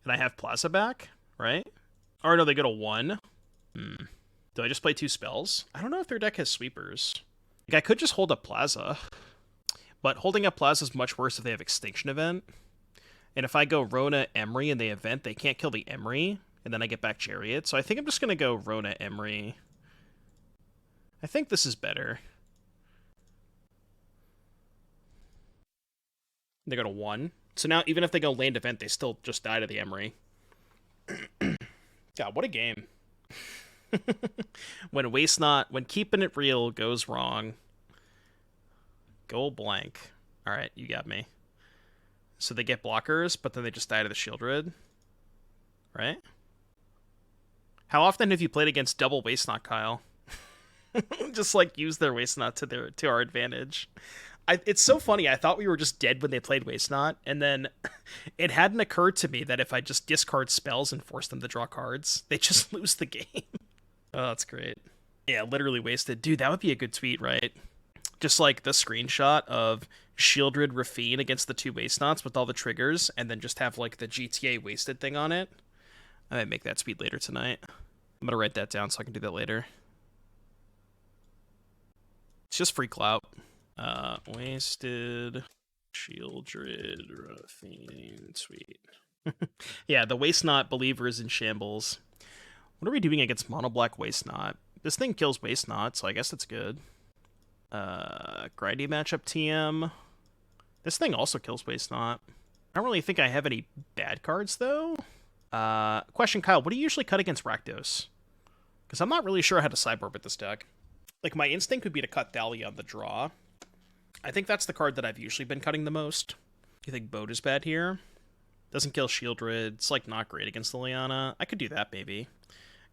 And I have Plaza back, right? Or no, they go to 1. Do I just play 2 spells? I don't know if their deck has sweepers. Like, I could just hold up Plaza. But holding up Plaza is much worse if they have Extinction Event. And if I go Rona Emry and they event, they can't kill the Emry. And then I get back Chariot. So I think I'm just going to go Rona Emry. I think this is better. They go to 1. So now, even if they go land event, they still just die to the Emry. God, what a game. When keeping it real goes wrong. Go blank. Alright, you got me. So they get blockers, but then they just die to the Shieldred. Right? How often have you played against double Waste Not, Kyle? Just, like, use their Waste Not to our advantage. It's so funny. I thought we were just dead when they played Waste Not, and then it hadn't occurred to me that if I just discard spells and force them to draw cards, they just lose the game. Oh, that's great. Yeah, literally wasted. Dude, that would be a good tweet, right? Just like the screenshot of Shieldred Rafine against the 2 Waste Knots with all the triggers, and then just have, like, the GTA wasted thing on it. I might make that tweet later tonight. I'm gonna write that down so I can do that later. It's just free clout. Wasted Shieldred Rafine tweet. Yeah, the Waste Not believer is in shambles. What are we doing against Mono Black Waste Not? This thing kills Waste Not, so I guess that's good. Grindy matchup TM. This thing also kills Waste Not. I don't really think I have any bad cards, though. Question, Kyle, what do you usually cut against Rakdos? Because I'm not really sure how to sideboard with this deck. Like, my instinct would be to cut Thalia on the draw. I think that's the card that I've usually been cutting the most. You think Boat is bad here? Doesn't kill Shieldred. It's, like, not great against Liliana. I could do that, maybe.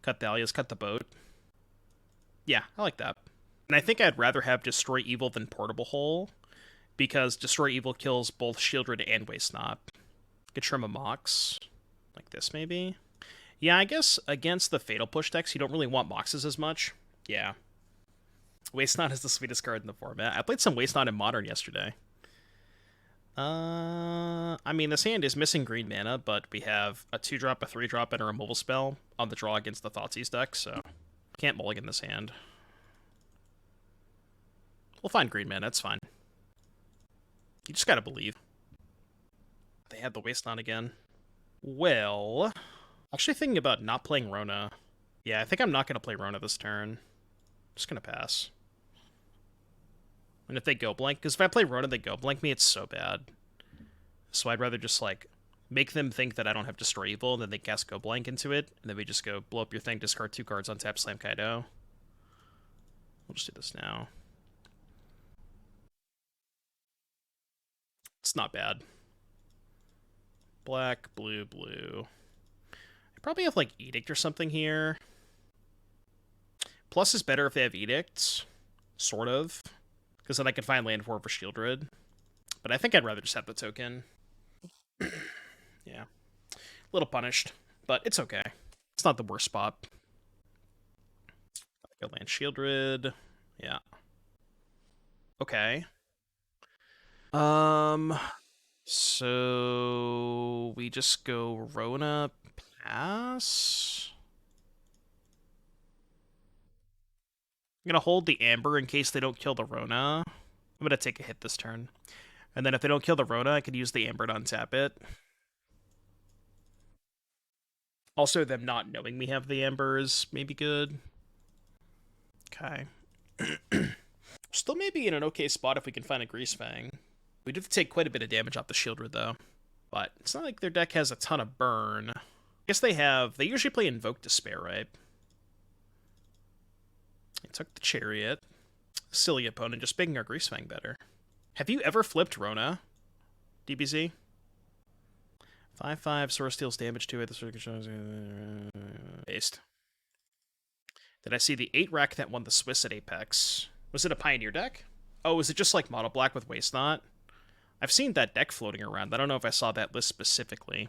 Cut Thalia's, cut the boat. Yeah, I like that. And I think I'd rather have Destroy Evil than Portable Hole, because Destroy Evil kills both Shieldred and Waste Not. Could trim a Mox. Like this, maybe? Yeah, I guess against the Fatal Push decks, you don't really want Moxes as much. Yeah. Waste Not is the sweetest card in the format. I played some Waste Not in Modern yesterday. I mean, this hand is missing green mana, but we have a 2-drop, a 3-drop, and a removal spell on the draw against the Thoughtseize deck, so can't mulligan this hand. We'll find green mana, it's fine. You just gotta believe. They had the Waste On again. Well, actually thinking about not playing Rona. Yeah, I think I'm not gonna play Rona this turn. Just gonna pass. And if they go blank, because if I play Rona, they go blank me, it's so bad. So I'd rather just, like, make them think that I don't have Destroy Evil, and then they cast Go Blank into it, and then we just go blow up your thing, discard 2 cards, untap, slam Kaito. We'll just do this now. It's not bad. Black, blue, blue. I probably have, like, Edict or something here. Plus is better if they have Edicts. Sort of. Because then I can find land for Shieldred. But I think I'd rather just have the token. Yeah. A little punished, but it's okay. It's not the worst spot. I go land Shieldred. Yeah. Okay. So we just go Rona, pass. I'm gonna hold the Amber in case they don't kill the Rona. I'm gonna take a hit this turn. And then if they don't kill the Rona, I could use the Amber to untap it. Also, them not knowing we have the Amber is maybe good. Okay. Still maybe in an okay spot if we can find a Greasefang. We do have to take quite a bit of damage off the Shieldred, though. But it's not like their deck has a ton of burn. I guess they have... They usually play Invoke Despair, right? They took the Chariot. Silly opponent, just making our Greasefang better. Have you ever flipped Rona, DBZ? 5/5, Source deals damage to it. The circuit shows... Based. Did I see the 8 rack that won the Swiss at Apex? Was it a Pioneer deck? Oh, is it just like Mono Black with Waste Not? I've seen that deck floating around. I don't know if I saw that list specifically.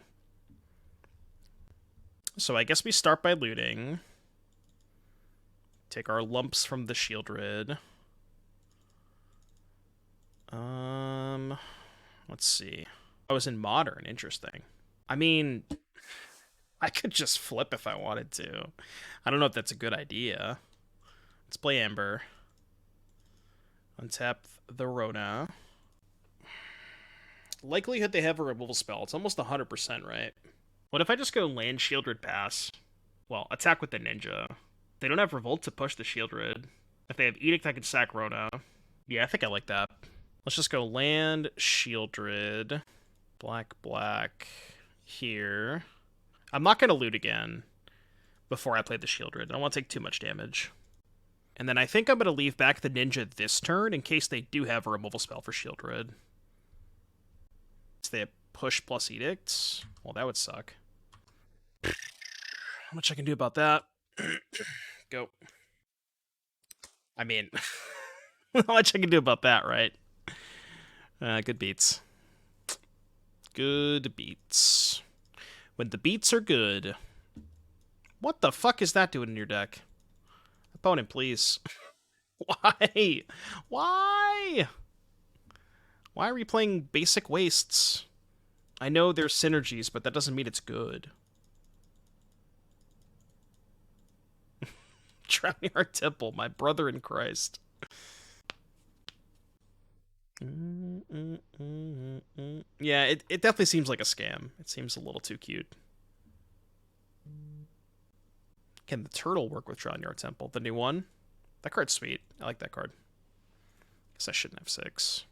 So I guess we start by looting. Take our lumps from the Shieldred. Let's see. I was in Modern. Interesting. I mean, I could just flip if I wanted to. I don't know if that's a good idea. Let's play Amber. Untap the Rona. Likelihood they have a removal spell. It's almost 100%, right? What if I just go land Shieldred pass? Well, attack with the Ninja. They don't have Revolt to push the Shieldred. If they have Edict, I can sack Rona. Yeah, I think I like that. Let's just go land Shieldred. Black, black. Here. I'm not going to loot again before I play the Shieldred. I don't want to take too much damage. And then I think I'm going to leave back the Ninja this turn in case they do have a removal spell for Shieldred. So they have push plus Edicts. Well, that would suck. How much I can do about that? Go. I mean, how much I can do about that, right? Good beats. Good beats. When the beats are good. What the fuck is that doing in your deck? Opponent, please. Why? Why? Why are we playing basic wastes? I know there's synergies, but that doesn't mean it's good. Drowning Our Temple, my brother in Christ. Yeah, it definitely seems like a scam. It seems a little too cute. Can the turtle work with Drowning Our Temple? The new one? That card's sweet. I like that card. Guess I shouldn't have 6.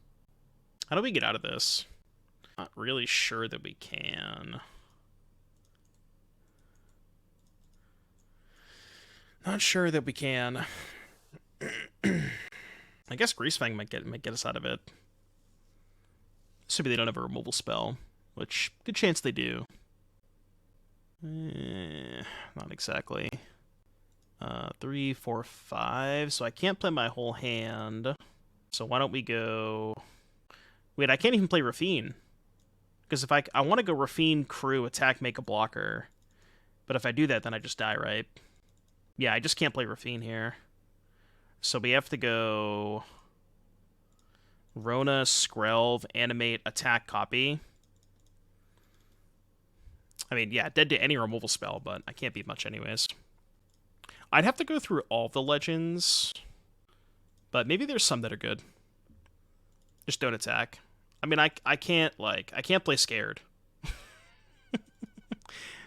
How do we get out of this? Not really sure that we can. Not sure that we can. I guess Greasefang might get us out of it. Assuming they don't have a removal spell, which good chance they do. Not exactly. 3, 4, 5. So I can't play my whole hand. So why don't we go... Wait, I can't even play Rafine. Because if I want to go Rafine, Crew, attack, make a blocker. But if I do that, then I just die, right? Yeah, I just can't play Rafine here. So we have to go... Rona, Skrelv, animate, attack, copy. I mean, yeah, dead to any removal spell, but I can't beat much anyways. I'd have to go through all the legends, but maybe there's some that are good. Just don't attack. I mean, I can't play scared.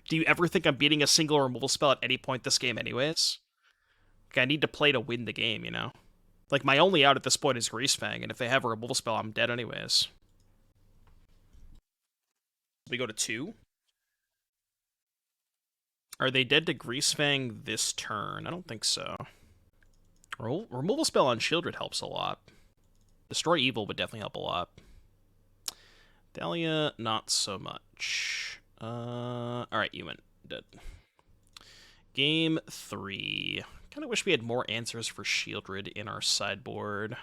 Do you ever think I'm beating a single removal spell at any point this game anyways? Like, I need to play to win the game, you know? Like, my only out at this point is Greasefang, and if they have a removal spell, I'm dead anyways. We go to 2. Are they dead to Greasefang this turn? I don't think so. Removal spell on Shieldred helps a lot. Destroy Evil would definitely help a lot. Thalia, not so much. Alright, you went dead. Game 3. Kind of wish we had more answers for Shieldred in our sideboard.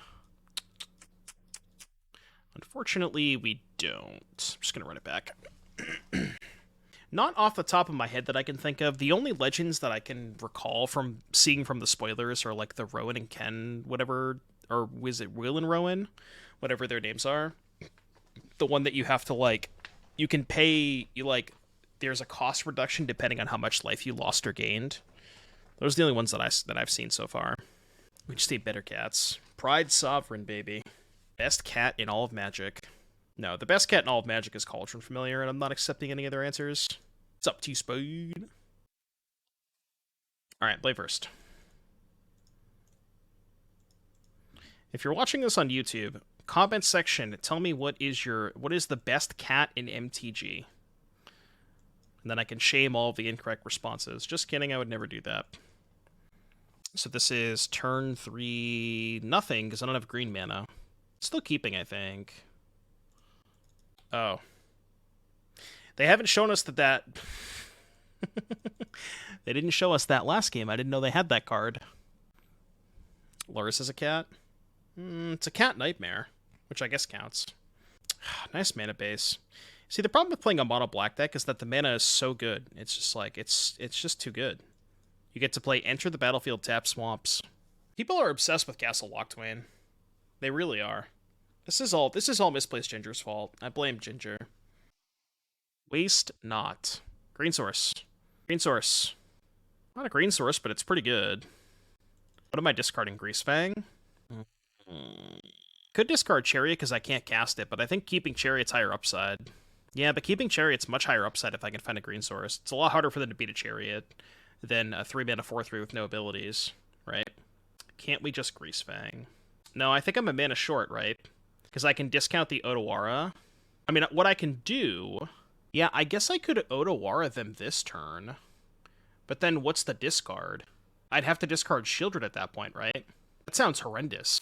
Unfortunately, we don't. I'm just going to run it back. Not off the top of my head that I can think of. The only legends that I can recall from seeing from the spoilers are like the Rowan and Ken, whatever, or was it Will and Rowan? Whatever their names are. The one that you have to, like, you can pay, there's a cost reduction depending on how much life you lost or gained. Those are the only ones that I've seen so far. We just need better cats. Pride Sovereign, baby. Best cat in all of Magic. No, the best cat in all of Magic is Cauldron Familiar, and I'm not accepting any other answers. It's up to you, Spade. Alright, play first. If you're watching this on YouTube, comment section, tell me what is the best cat in MTG. And then I can shame all of the incorrect responses. Just kidding, I would never do that. So this is turn 3, nothing, because I don't have green mana. Still keeping, I think. Oh. They haven't shown us that... They didn't show us that last game. I didn't know they had that card. Loris is a cat? It's a cat nightmare, which I guess counts. Nice mana base. See, the problem with playing a mono black deck is that the mana is so good. It's just like, it's just too good. You get to play enter the battlefield, tap swamps. People are obsessed with Castle Locthwain. They really are. This is all misplaced Ginger's fault. I blame Ginger. Waste not. Green source. Green source. Not a green source, but it's pretty good. What am I discarding? Greasefang? Could discard Chariot because I can't cast it, but I think keeping Chariot's higher upside. Yeah, but keeping Chariot's much higher upside if I can find a green source. It's a lot harder for them to beat a Chariot than a 3-mana 4/3 with no abilities, right? Can't we just Greasefang? No, I think I'm a mana short, right? Because I can discount the Otawara. I mean, what I can do... Yeah, I guess I could Otawara them this turn. But then what's the discard? I'd have to discard Shieldred at that point, right? That sounds horrendous,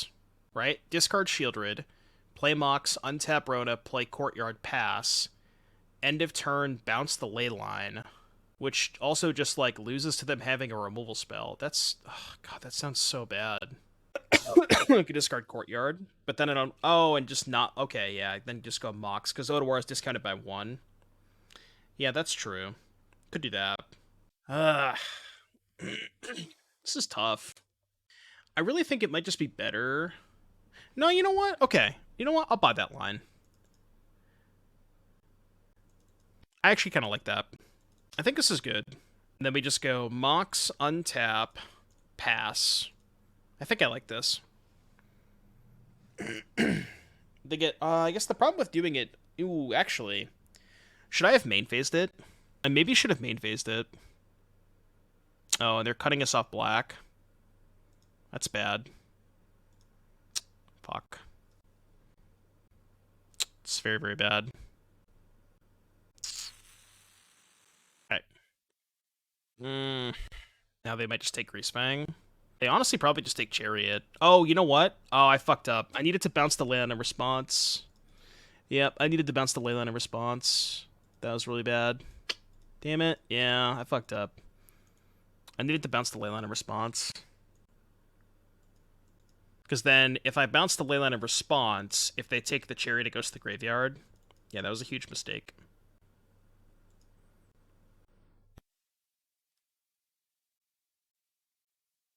right? Discard Shieldred, play Mox, untap Rona, play Courtyard, pass. End of turn, bounce the Leyline. Which also just, like, loses to them having a removal spell. That's... Oh, God, that sounds so bad. I could discard Courtyard, but then I don't... Oh, and just not... Okay, yeah, then just go Mox, because Otawara is discounted by 1. Yeah, that's true. Could do that. This is tough. I really think it might just be better... No, you know what? Okay. You know what? I'll buy that line. I actually kind of like that. I think this is good. And then we just go Mox, untap, pass. I think I like this. They get, I guess the problem with doing it... Ooh, actually... Should I have main phased it? I maybe should have main phased it. Oh, and they're cutting us off black. That's bad. Fuck. It's very, very bad. Alright. Now they might just take Greasefang. They honestly probably just take Chariot. Oh, you know what? Oh, I fucked up. I needed to bounce the Leyline in response. Yep, I needed to bounce the Leyline in response. That was really bad. Damn it. Yeah, I fucked up. I needed to bounce the Leyline in response. Because then, if I bounce the Leyline in response, if they take the Chariot, it goes to the graveyard. Yeah, that was a huge mistake.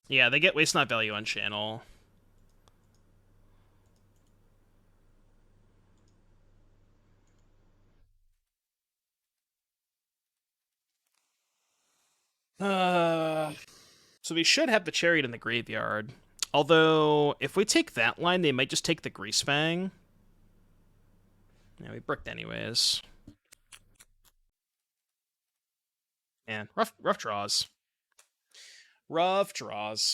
Yeah, they get waste not value on channel. So we should have the Chariot in the graveyard. Although, if we take that line, they might just take the Greasefang. Yeah, we bricked anyways. Man, rough draws. Rough draws.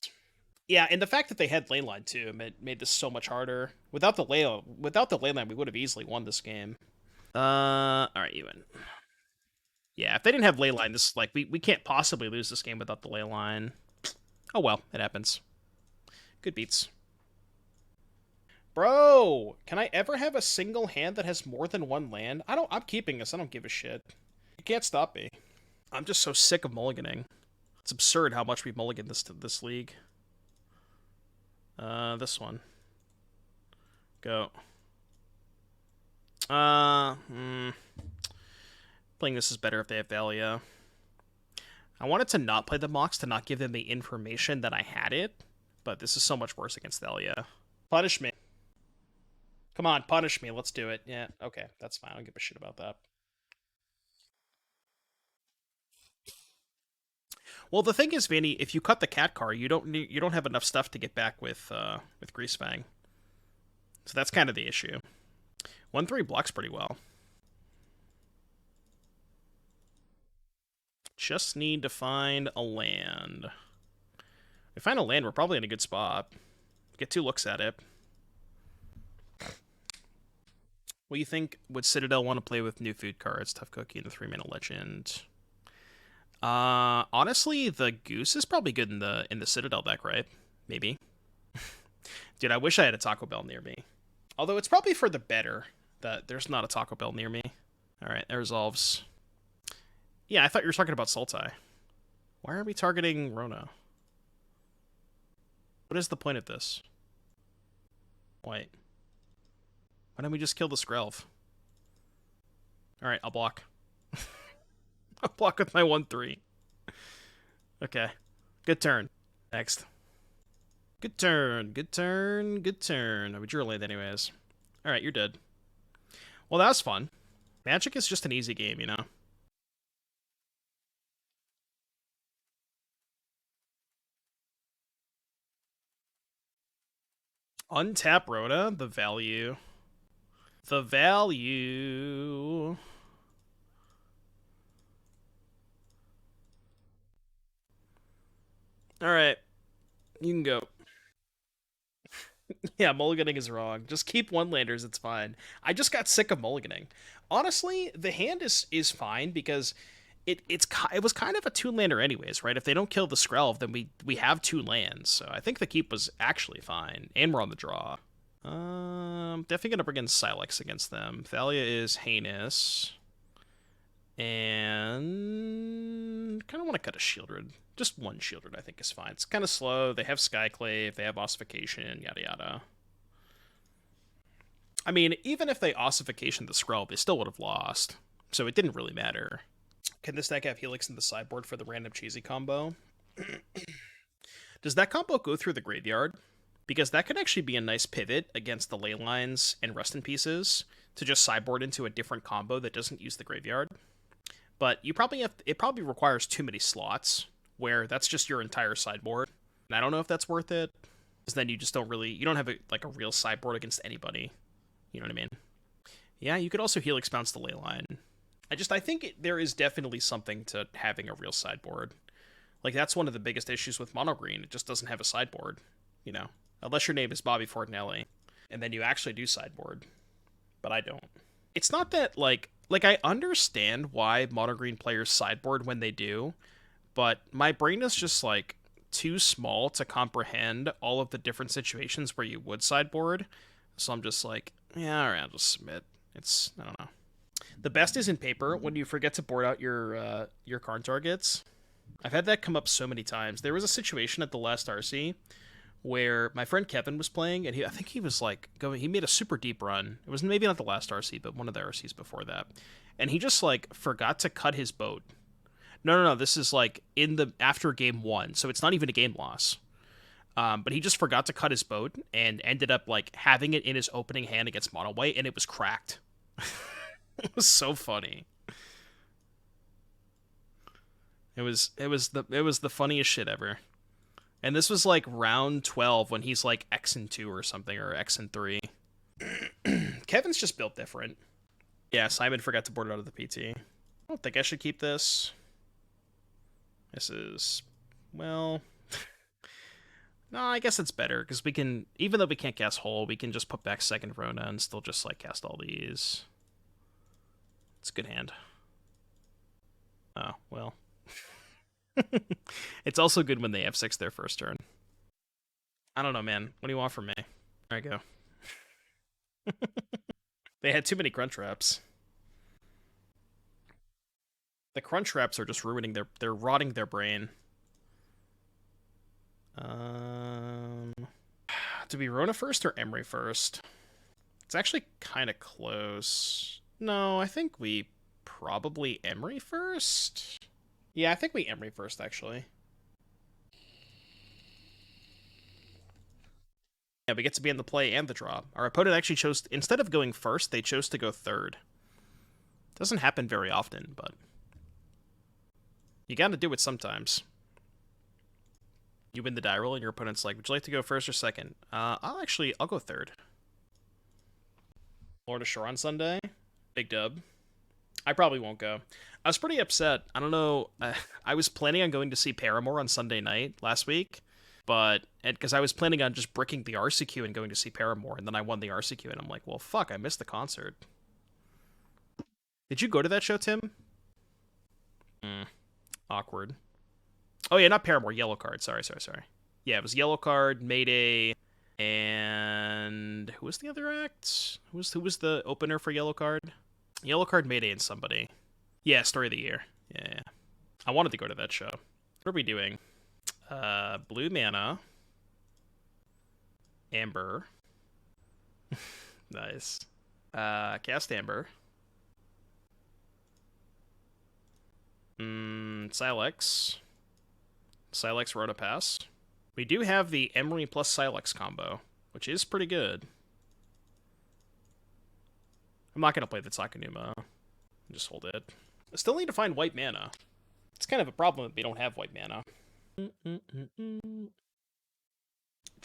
Yeah, and the fact that they had lane line too made this so much harder. Without the lane line, we would have easily won this game. All right, you win. Yeah, if they didn't have ley line, this like we can't possibly lose this game without the ley line. Oh well, it happens. Good beats. Bro, can I ever have a single hand that has more than one land? I'm keeping this. I don't give a shit. You can't stop me. I'm just so sick of mulliganing. It's absurd how much we mulligan this league. This one. Go. Playing this is better if they have Thalia. I wanted to not play the Mox to not give them the information that I had it, but this is so much worse against Thalia. Punish me. Come on, punish me. Let's do it. Yeah, okay, that's fine. I don't give a shit about that. Well, the thing is, Vanny, if you cut the cat car, you don't have enough stuff to get back with Greasefang. So that's kind of the issue. 1/3 blocks pretty well. Just need to find a land. If we find a land, we're probably in a good spot. Get 2 looks at it. What do you think? Would Citadel want to play with new food cards, Tough Cookie, and the 3-mana legend? Honestly, the Goose is probably good in the Citadel deck, right? Maybe. Dude, I wish I had a Taco Bell near me. Although it's probably for the better that there's not a Taco Bell near me. Alright, that resolves. Yeah, I thought you were talking about Sultai. Why are we targeting Rona? What is the point of this? Wait. Why don't we just kill the Skrelv? Alright, I'll block. I'll block with my 1/3. Okay. Good turn. Next. Good turn. Good turn. Good turn. We drew a land anyways. Alright, you're dead. Well, that was fun. Magic is just an easy game, you know? Untap Rhoda, the value. The value. Alright. You can go. Yeah, mulliganing is wrong. Just keep one-landers, it's fine. I just got sick of mulliganing. Honestly, the hand is fine because it was kind of a 2-lander anyways, right? If they don't kill the Skrelv, then we have 2 lands. So I think the keep was actually fine. And we're on the draw. Definitely gonna bring in Sylex against them. Thalia is heinous. And kind of want to cut a Shieldred. Just one Shieldred, I think, is fine. It's kind of slow. They have Skyclave. They have Ossification, yada yada. I mean, even if they Ossification the Skrelv, they still would have lost. So it didn't really matter. Can this deck have Helix in the sideboard for the random cheesy combo? Does that combo go through the graveyard? Because that could actually be a nice pivot against the ley lines and Rest in Pieces to just sideboard into a different combo that doesn't use the graveyard. But you probably it probably requires too many slots where that's just your entire sideboard. And I don't know if that's worth it, because then you just don't have a real sideboard against anybody. You know what I mean? Yeah, you could also Helix bounce the ley line. I think there is definitely something to having a real sideboard. Like, that's one of the biggest issues with Mono Green. It just doesn't have a sideboard, you know? Unless your name is Bobby Fortinelli, and then you actually do sideboard. But I don't. It's not that, like I understand why Mono Green players sideboard when they do, but my brain is just, like, too small to comprehend all of the different situations where you would sideboard. So I'm just like, yeah, alright, I'll just submit. I don't know. The best is in paper when you forget to board out your card targets. I've had that come up so many times. There was a situation at the last RC where my friend Kevin was playing, and I think he was like he made a super deep run. It was maybe not the last RC, but one of the RCs before that. And he just like forgot to cut his boat. No. This is like after game 1, so it's not even a game loss. But he just forgot to cut his boat and ended up like having it in his opening hand against mono white, and it was cracked. It was so funny. It was the funniest shit ever. And this was like round 12 when he's like X and 2 or something, or X and 3. Kevin's just built different. Yeah, Simon forgot to board it out of the PT. I don't think I should keep this. This is, well, no, I guess it's better because we can, even though we can't cast Hole, we can just put back second Rona and still just like cast all these. It's a good hand. Oh, well. It's also good when they F6 their first turn. I don't know, man. What do you want from me? There I go. They had too many crunch wraps. The crunch wraps are just ruining they're rotting their brain. Do we Rona first or Emry first? It's actually kind of close. No, I think we probably Emry first. Yeah, I think we Emry first, actually. Yeah, we get to be in the play and the draw. Our opponent actually chose, instead of going first, they chose to go third. Doesn't happen very often, but you gotta do it sometimes. You win the die roll, and your opponent's like, would you like to go first or second? I'll go third. Florida Shore on Sunday. Big dub. I probably won't go. I was pretty upset. I don't know. I was planning on going to see Paramore on Sunday night last week, but because I was planning on just bricking the RCQ and going to see Paramore, and then I won the RCQ, and I'm like, well, fuck, I missed the concert. Did you go to that show, Tim? Awkward. Oh, yeah, not Paramore, Yellow Card. Sorry. Yeah, it was Yellow Card, Mayday, and who was the other act? Who was the opener for Yellow Card? Yellow Card, Mayday, and somebody. Yeah, Story of the Year. Yeah. I wanted to go to that show. What are we doing? Blue Mana. Amber. Nice. Cast Amber. Sylex. Sylex Rota Pass. We do have the Emry plus Sylex combo, which is pretty good. I'm not going to play the Takenuma. Just hold it. I still need to find white mana. It's kind of a problem that we don't have white mana. What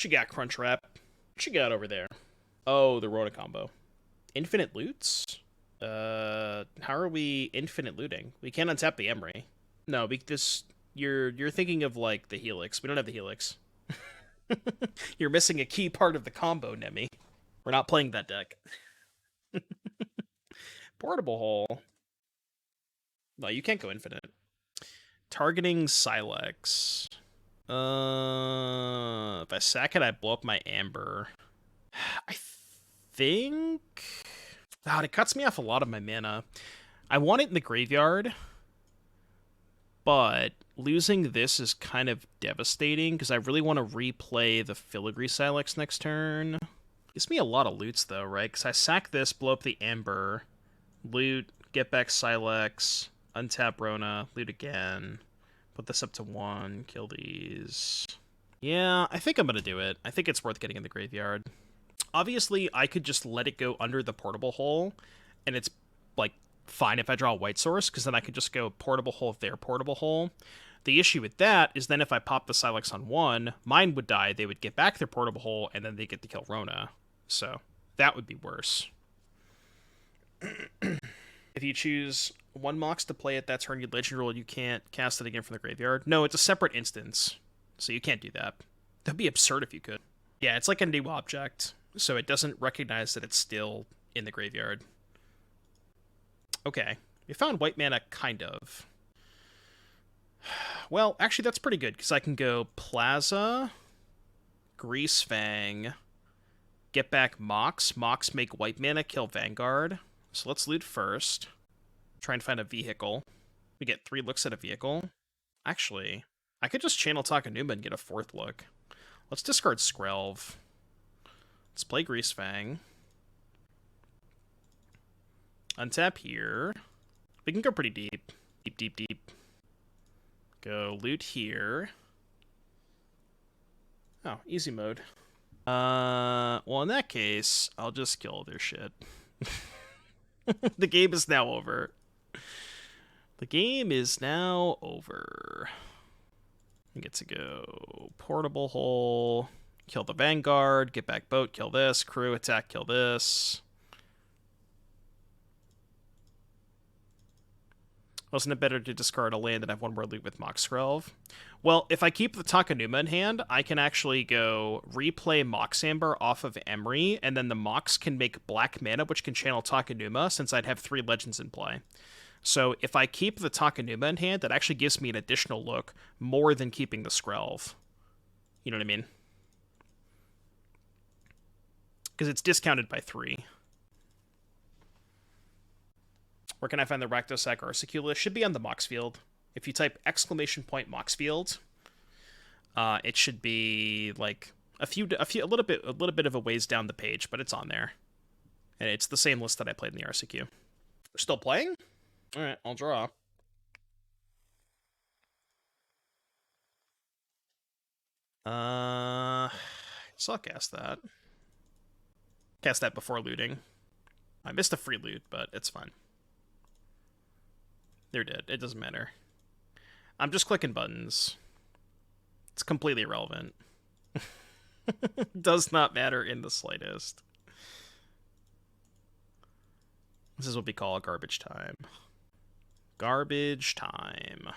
you got, Crunchwrap? What you got over there? Oh, the Rota combo. Infinite loots? How are we infinite looting? We can't untap the Emry. No, because you're thinking of like the Helix. We don't have the Helix. You're missing a key part of the combo, Nemi. We're not playing that deck. Portable Hole. No, you can't go infinite. Targeting Sylex. If I sack it, I blow up my Amber. I think... God, it cuts me off a lot of my mana. I want it in the graveyard, but losing this is kind of devastating because I really want to replay the Filigree Sylex next turn. Gives me a lot of loots, though, right? Because I sack this, blow up the Amber, loot, get back Sylex, untap Rona, loot again, put this up to 1, kill these. Yeah, I think I'm going to do it. I think it's worth getting in the graveyard. Obviously, I could just let it go under the Portable Hole, and it's, like, fine if I draw a white source, because then I could just go Portable Hole, their Portable Hole. The issue with that is then if I pop the Sylex on 1, mine would die, they would get back their Portable Hole, and then they get to kill Rona. So, that would be worse. If you choose 1 Mox to play at that turn, you Legend Rule, you can't cast it again from the graveyard. No, it's a separate instance, so you can't do that. That'd be absurd if you could. Yeah, it's like a new object, so it doesn't recognize that it's still in the graveyard. Okay, we found white mana, kind of. Well, actually, that's pretty good, because I can go Plaza, Greasefang, get back Mox, make white mana, kill Vanguard. So let's loot first. Try and find a vehicle. We get 3 looks at a vehicle. Actually, I could just channel Takenuma and get a 4th look. Let's discard Skrelv. Let's play Greasefang. Untap here. We can go pretty deep. Deep, deep, deep. Go loot here. Oh, easy mode. Well, in that case, I'll just kill their shit. The game is now over. The game is now over. I get to go portable hole, kill the Vanguard, get back boat, kill this, crew, attack, kill this. Wasn't it better to discard a land and have one more loot with Mox Skrelv? Well, if I keep the Takenuma in hand, I can actually go replay Mox Amber off of Emry, and then the Mox can make black mana, which can channel Takenuma, since I'd have 3 legends in play. So if I keep the Takenuma in hand, that actually gives me an additional look, more than keeping the Skrelv. You know what I mean? Because it's discounted by 3. Where can I find the Rakdos Arcicula? It should be on the Mox field. If you type !Mox field, it should be like a little bit of a ways down the page, but it's on there. And it's the same list that I played in the RCQ. We're still playing? Alright, I'll draw. So I'll cast that. Cast that before looting. I missed a free loot, but it's fine. They're dead. It doesn't matter. I'm just clicking buttons. It's completely irrelevant. Does not matter in the slightest. This is what we call a garbage time. Garbage time.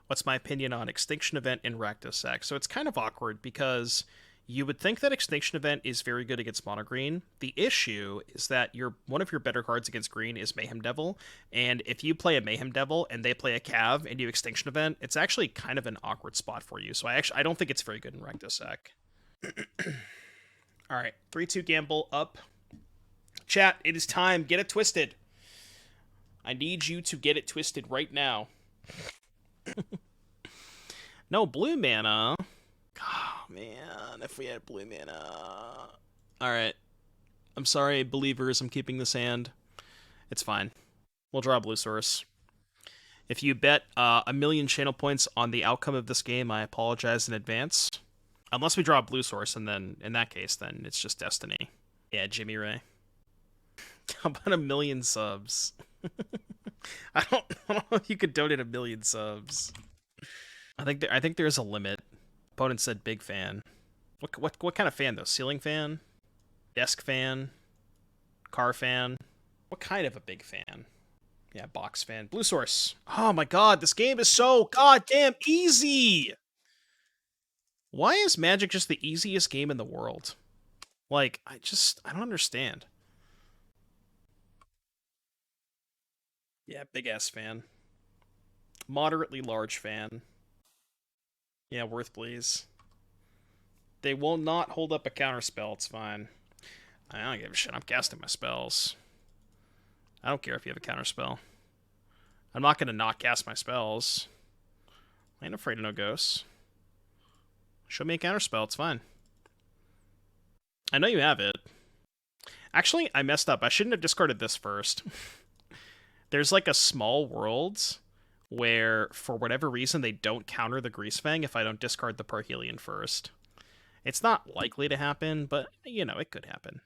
What's my opinion on Extinction Event in Rakdos? So it's kind of awkward because you would think that Extinction Event is very good against mono green. The issue is that one of your better cards against green is Mayhem Devil, and if you play a Mayhem Devil and they play a Cav and you Extinction Event, it's actually kind of an awkward spot for you. So I don't think it's very good in Rakdos. All right, 3-2 gamble up. Chat, it is time. Get it twisted. I need you to get it twisted right now. No blue mana. Oh, man, if we had blue mana. Alright. I'm sorry, believers, I'm keeping this hand. It's fine. We'll draw a blue source. If you bet 1,000,000 channel points on the outcome of this game, I apologize in advance. Unless we draw a blue source, and then, in that case, then it's just destiny. Yeah, Jimmy Ray. How about 1,000,000 subs? I don't know if you could donate 1,000,000 subs. I think there's a limit. Opponent said big fan. What kind of fan though? Ceiling fan? Desk fan? Car fan? What kind of a big fan? Yeah, box fan. Blue source. Oh my god, this game is so goddamn easy! Why is Magic just the easiest game in the world? Like, I don't understand. Yeah, big ass fan. Moderately large fan. Yeah, worth please. They will not hold up a counterspell, it's fine. I don't give a shit, I'm casting my spells. I don't care if you have a counterspell. I'm not gonna not cast my spells. I ain't afraid of no ghosts. Show me a counterspell, it's fine. I know you have it. Actually, I messed up. I shouldn't have discarded this first. There's like a small world where, for whatever reason, they don't counter the Greasefang if I don't discard the Parhelion first. It's not likely to happen, but, you know, it could happen.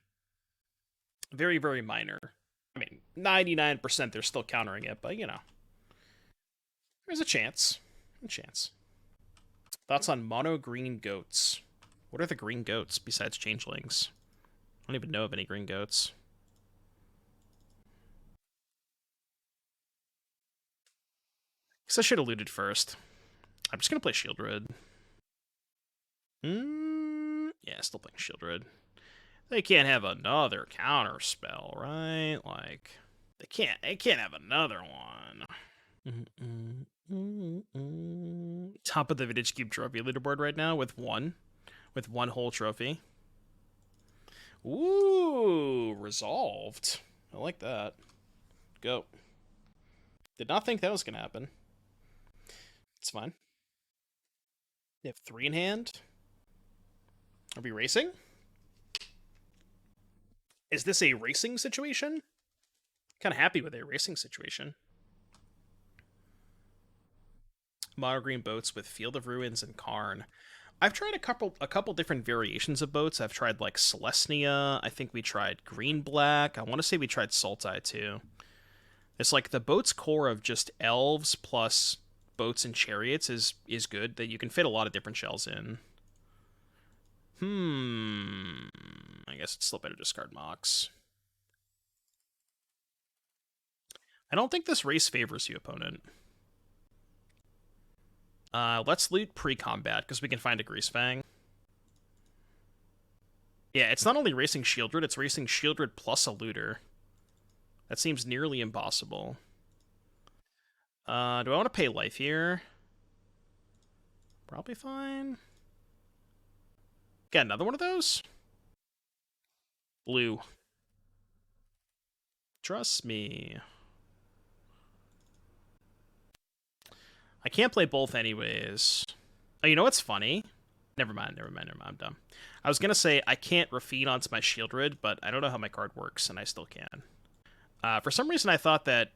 Very, very minor. I mean, 99% they're still countering it, but, you know. There's a chance. A chance. Thoughts on mono green goats? What are the green goats besides changelings? I don't even know of any green goats. Guess I should have looted first. I'm just gonna play Shield Red. Yeah, still playing Shield Red. They can't have another counter spell, right? Like, they can't have another one. Top of the Vintage Cube trophy leaderboard right now with one whole trophy. Ooh, resolved. I like that. Go. Did not think that was gonna happen. It's fine. You have 3 in hand. Are we racing? Is this a racing situation? Kind of happy with a racing situation. Mono green boats with Field of Ruins and Karn. I've tried a couple different variations of boats. I've tried like Celestia. I think we tried green black. I want to say we tried Sultai too. It's like the boat's core of just elves plus boats and chariots is good. That you can fit a lot of different shells in. I guess it's still better to discard Mox. I don't think this race favors you, opponent. Let's loot pre-combat, because we can find a Greasefang. Yeah, it's not only racing Shieldred, it's racing Shieldred plus a looter. That seems nearly impossible. Do I want to pay life here? Probably fine. Got another one of those? Blue. Trust me. I can't play both anyways. Oh, you know what's funny? Never mind, I'm dumb. I was gonna say I can't refeed onto my Shieldred, but I don't know how my card works, and I still can. For some reason I thought that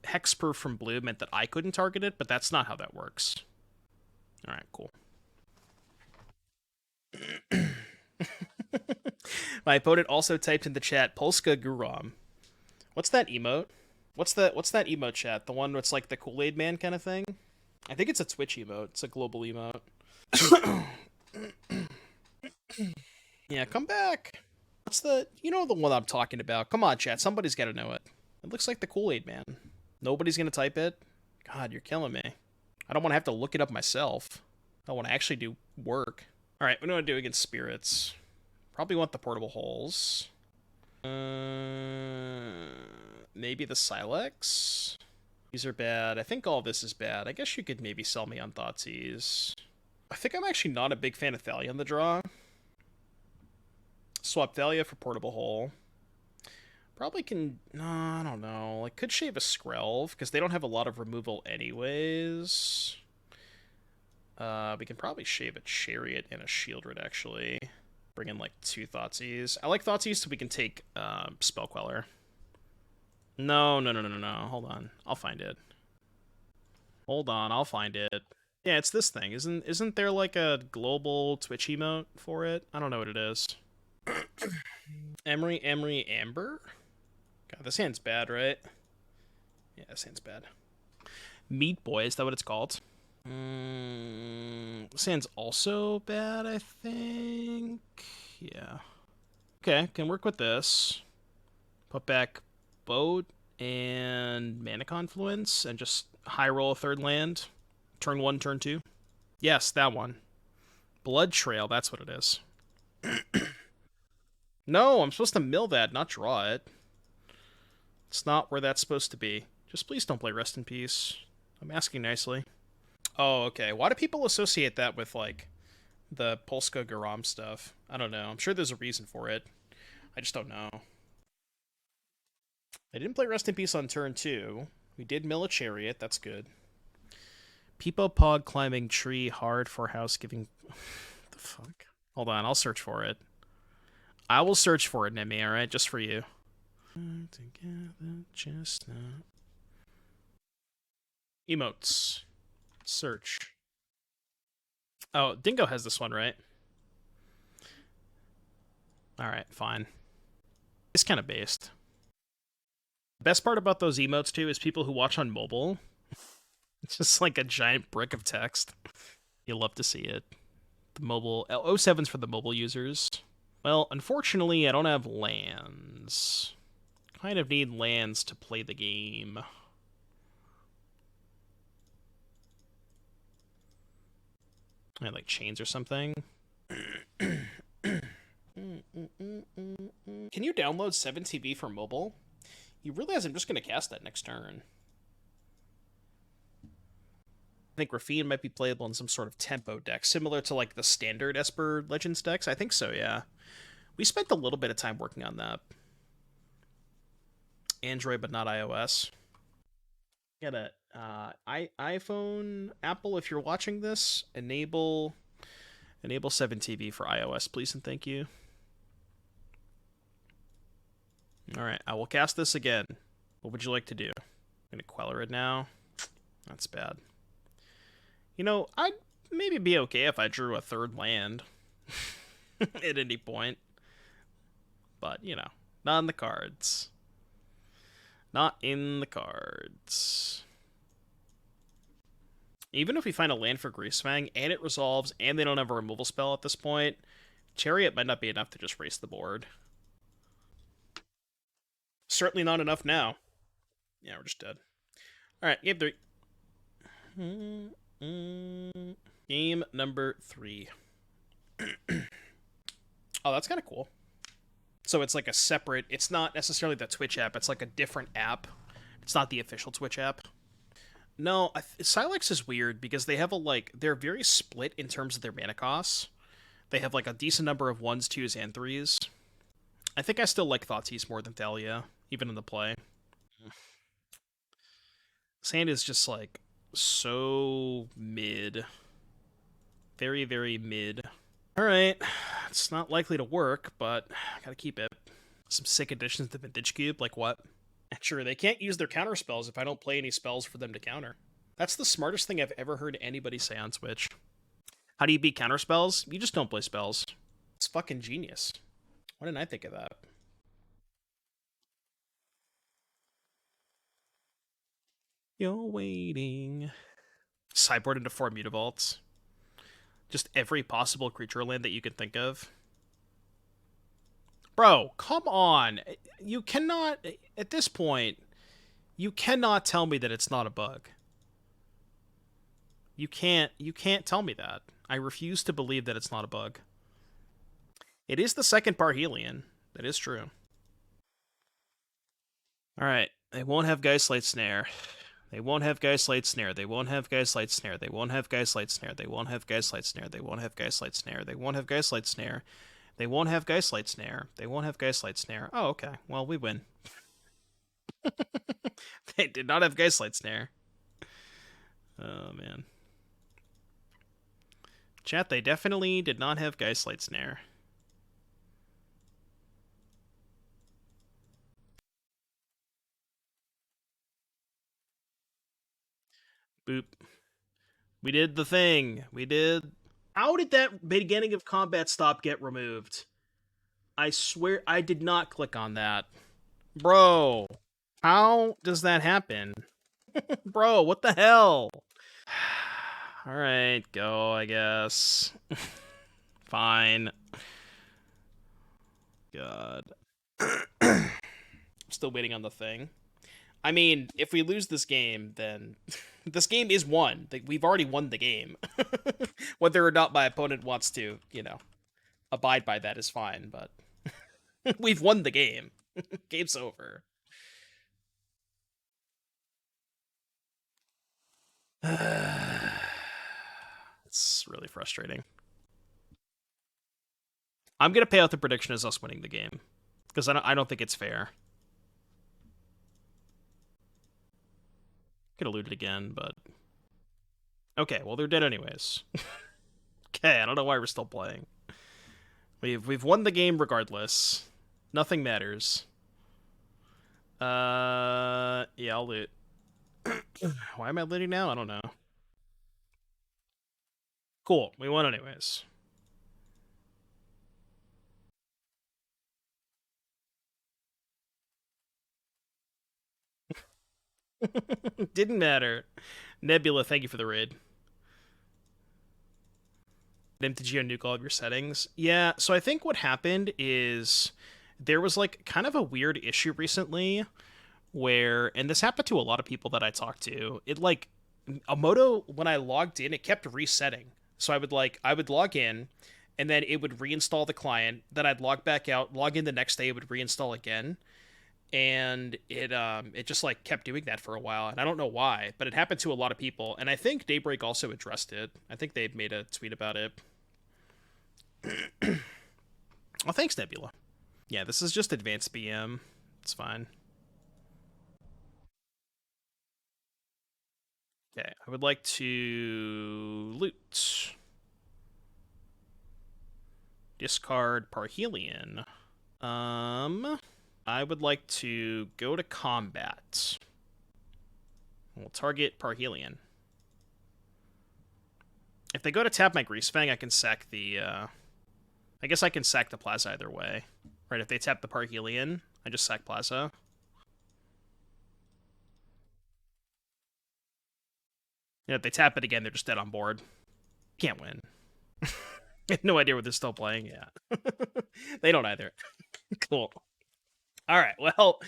Hexproof from blue meant that I couldn't target it, but that's not how that works. Alright, cool. My opponent also typed in the chat, Polska Guram. What's that emote? What's that emote, chat? The one that's like the Kool-Aid Man kind of thing? I think it's a Twitch emote. It's a global emote. Yeah, come back. What's the... You know the one I'm talking about. Come on, chat. Somebody's got to know it. It looks like the Kool-Aid Man. Nobody's going to type it? God, you're killing me. I don't want to have to look it up myself. I want to actually do work. Alright, what do I do against spirits? Probably want the portable holes. Maybe the Sylex? These are bad. I think all this is bad. I guess you could maybe sell me on Thoughtseize. I think I'm actually not a big fan of Thalia on the draw. Swap Thalia for portable hole. Probably can... No, I don't know. Like, could shave a Skrelv, because they don't have a lot of removal anyways. We can probably shave a Chariot and a Shieldred, actually. Bring in, like, 2 Thoughtseize. I like Thoughtseize so we can take Spell Queller. No. Hold on. I'll find it. Hold on, I'll find it. Yeah, it's this thing. Isn't there, like, a global Twitch emote for it? I don't know what it is. Emry, Amber? God, this hand's bad, right? Yeah, this hand's bad. Meat Boy, is that what it's called? This hand's also bad, I think. Yeah. Okay, can work with this. Put back Boat and Mana Confluence and just high roll a 3rd land. Turn 1, turn 2. Yes, that one. Blood Trail, that's what it is. No, I'm supposed to mill that, not draw it. It's not where that's supposed to be. Just please don't play Rest in Peace. I'm asking nicely. Oh, okay. Why do people associate that with, like, the Polska Guram stuff? I don't know. I'm sure there's a reason for it. I just don't know. I didn't play Rest in Peace on turn 2. We did mill a Chariot. That's good. Peepo Pog climbing tree hard for house giving... the fuck? Hold on, I'll search for it. I will search for it, Nemi, alright? Just for you. Together, chestnut. Emotes. Search. Oh, Dingo has this one, right? Alright, fine. It's kind of based. The best part about those emotes, too, is people who watch on mobile. It's just like a giant brick of text. You'll love to see it. The mobile... 07's for the mobile users. Well, unfortunately, I don't have lands. Kind of need lands to play the game. I like chains or something. Can you download 7TB for mobile? You realize I'm just going to cast that next turn. I think Rafine might be playable in some sort of tempo deck, similar to like the standard Esper Legends decks. I think so, yeah. We spent a little bit of time working on that. Android, but not iOS. Get a iPhone, Apple. If you're watching this, enable 7TV for iOS, please and thank you. All right, I will cast this again. What would you like to do? I'm gonna Queller it now. That's bad. You know, I'd maybe be okay if I drew a third land at any point. But, you know, not in the cards. Not in the cards. Even if we find a land for Greasefang and it resolves and they don't have a removal spell at this point, Chariot might not be enough to just race the board. Certainly not enough now. Yeah, we're just dead. Alright, game 3. Game number 3. Oh, that's kind of cool. So it's like a separate... It's not necessarily the Twitch app. It's like a different app. It's not the official Twitch app. No, Sylex is weird because they have they're very split in terms of their mana costs. They have like a decent number of 1s, 2s, and 3s. I think I still like Thoughtseize more than Thalia, even in the play. Sand is just like so mid. Very, very mid. Alright, it's not likely to work, but I gotta keep it. Some sick additions to Vintage Cube, like what? Sure, they can't use their counter spells if I don't play any spells for them to counter. That's the smartest thing I've ever heard anybody say on Twitch. How do you beat counter spells? You just don't play spells. It's fucking genius. Why didn't I think of that? You're waiting. Sideboard into 4 Mutavaults. Just every possible creature land that you can think of. Bro, come on. You cannot, at this point, you cannot tell me that it's not a bug. You can't tell me that. I refuse to believe that it's not a bug. It is the second Parhelion. That is true. Alright, they won't have Geistlight Snare. They won't have Geistlight Snare. They won't have Geistlight Snare. They won't have Geistlight Snare. They won't have Geistlight Snare. They won't have Geistlight Snare. They won't have Geistlight Snare. They won't have Geistlight Snare. They won't have Geistlight Snare. Oh, okay. Well, we win. They did not have Geistlight Snare. Oh, man. Chat, they definitely did not have Geistlight Snare. Boop. We did the thing. We did... How did that beginning of combat stop get removed? I swear I did not click on that. Bro, how does that happen? Bro, what the hell? Alright, go, I guess. Fine. God. I'm still waiting on the thing. I mean, if we lose this game, then this game is won. We've already won the game. Whether or not my opponent wants to, you know, abide by that is fine, but we've won the game. Game's over. It's really frustrating. I'm gonna pay out the prediction as us winning the game because I don't think it's fair. Could have looted again, but okay. Well, they're dead anyways. Okay, I don't know why we're still playing. We've won the game regardless. Nothing matters. Yeah, I'll loot. Why am I looting now? I don't know. Cool, we won anyways. Didn't matter. Nebula, thank you for the raid. MTGO nuke all of your settings. Yeah, so I think what happened is there was like kind of a weird issue recently where, and this happened to a lot of people that I talked to, it like, Amoto, when I logged in, it kept resetting. So I would log in, and then it would reinstall the client, then I'd log back out, log in the next day, it would reinstall again. And it just like kept doing that for a while, and I don't know why, but it happened to a lot of people, and I think Daybreak also addressed it. I think they made a tweet about it. Oh, thanks, Nebula. Yeah, this is just advanced BM. It's fine. Okay, I would like to loot. Discard Parhelion. I would like to go to combat. We'll target Parhelion. If they go to tap my Greasefang, I can sack the, I guess I can sack the Plaza either way. Right, if they tap the Parhelion, I just sack Plaza. Yeah, if they tap it again, they're just dead on board. Can't win. I have no idea what they're still playing. Yeah. They don't either. Cool. All right, well,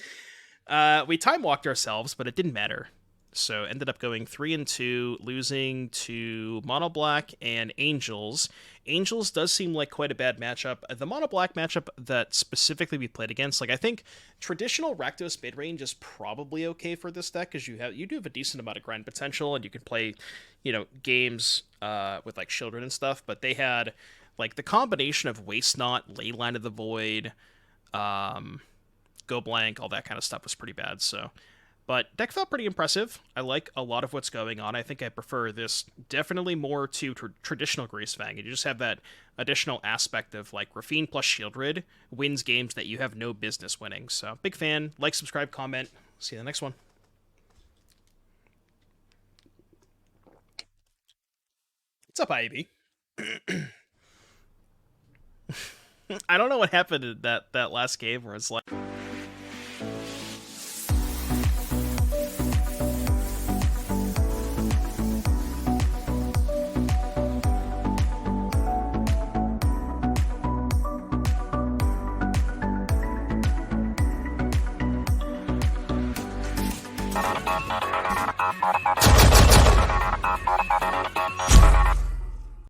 we time walked ourselves, but it didn't matter. So ended up going 3-2, losing to Mono Black and Angels. Angels does seem like quite a bad matchup. The Mono Black matchup that specifically we played against, like I think traditional Rakdos midrange is probably okay for this deck because you do have a decent amount of grind potential and you can play, games with like children and stuff. But they had like the combination of Waste Not, Leyline of the Void, Go Blank, all that kind of stuff was pretty bad. So. But deck felt pretty impressive. I like a lot of what's going on. I think I prefer this definitely more to traditional Greasefang. You just have that additional aspect of like Rafine plus Shieldred wins games that you have no business winning. So big fan. Like, subscribe, comment. See you in the next one. What's up, IAB? I don't know what happened in that last game where it's like...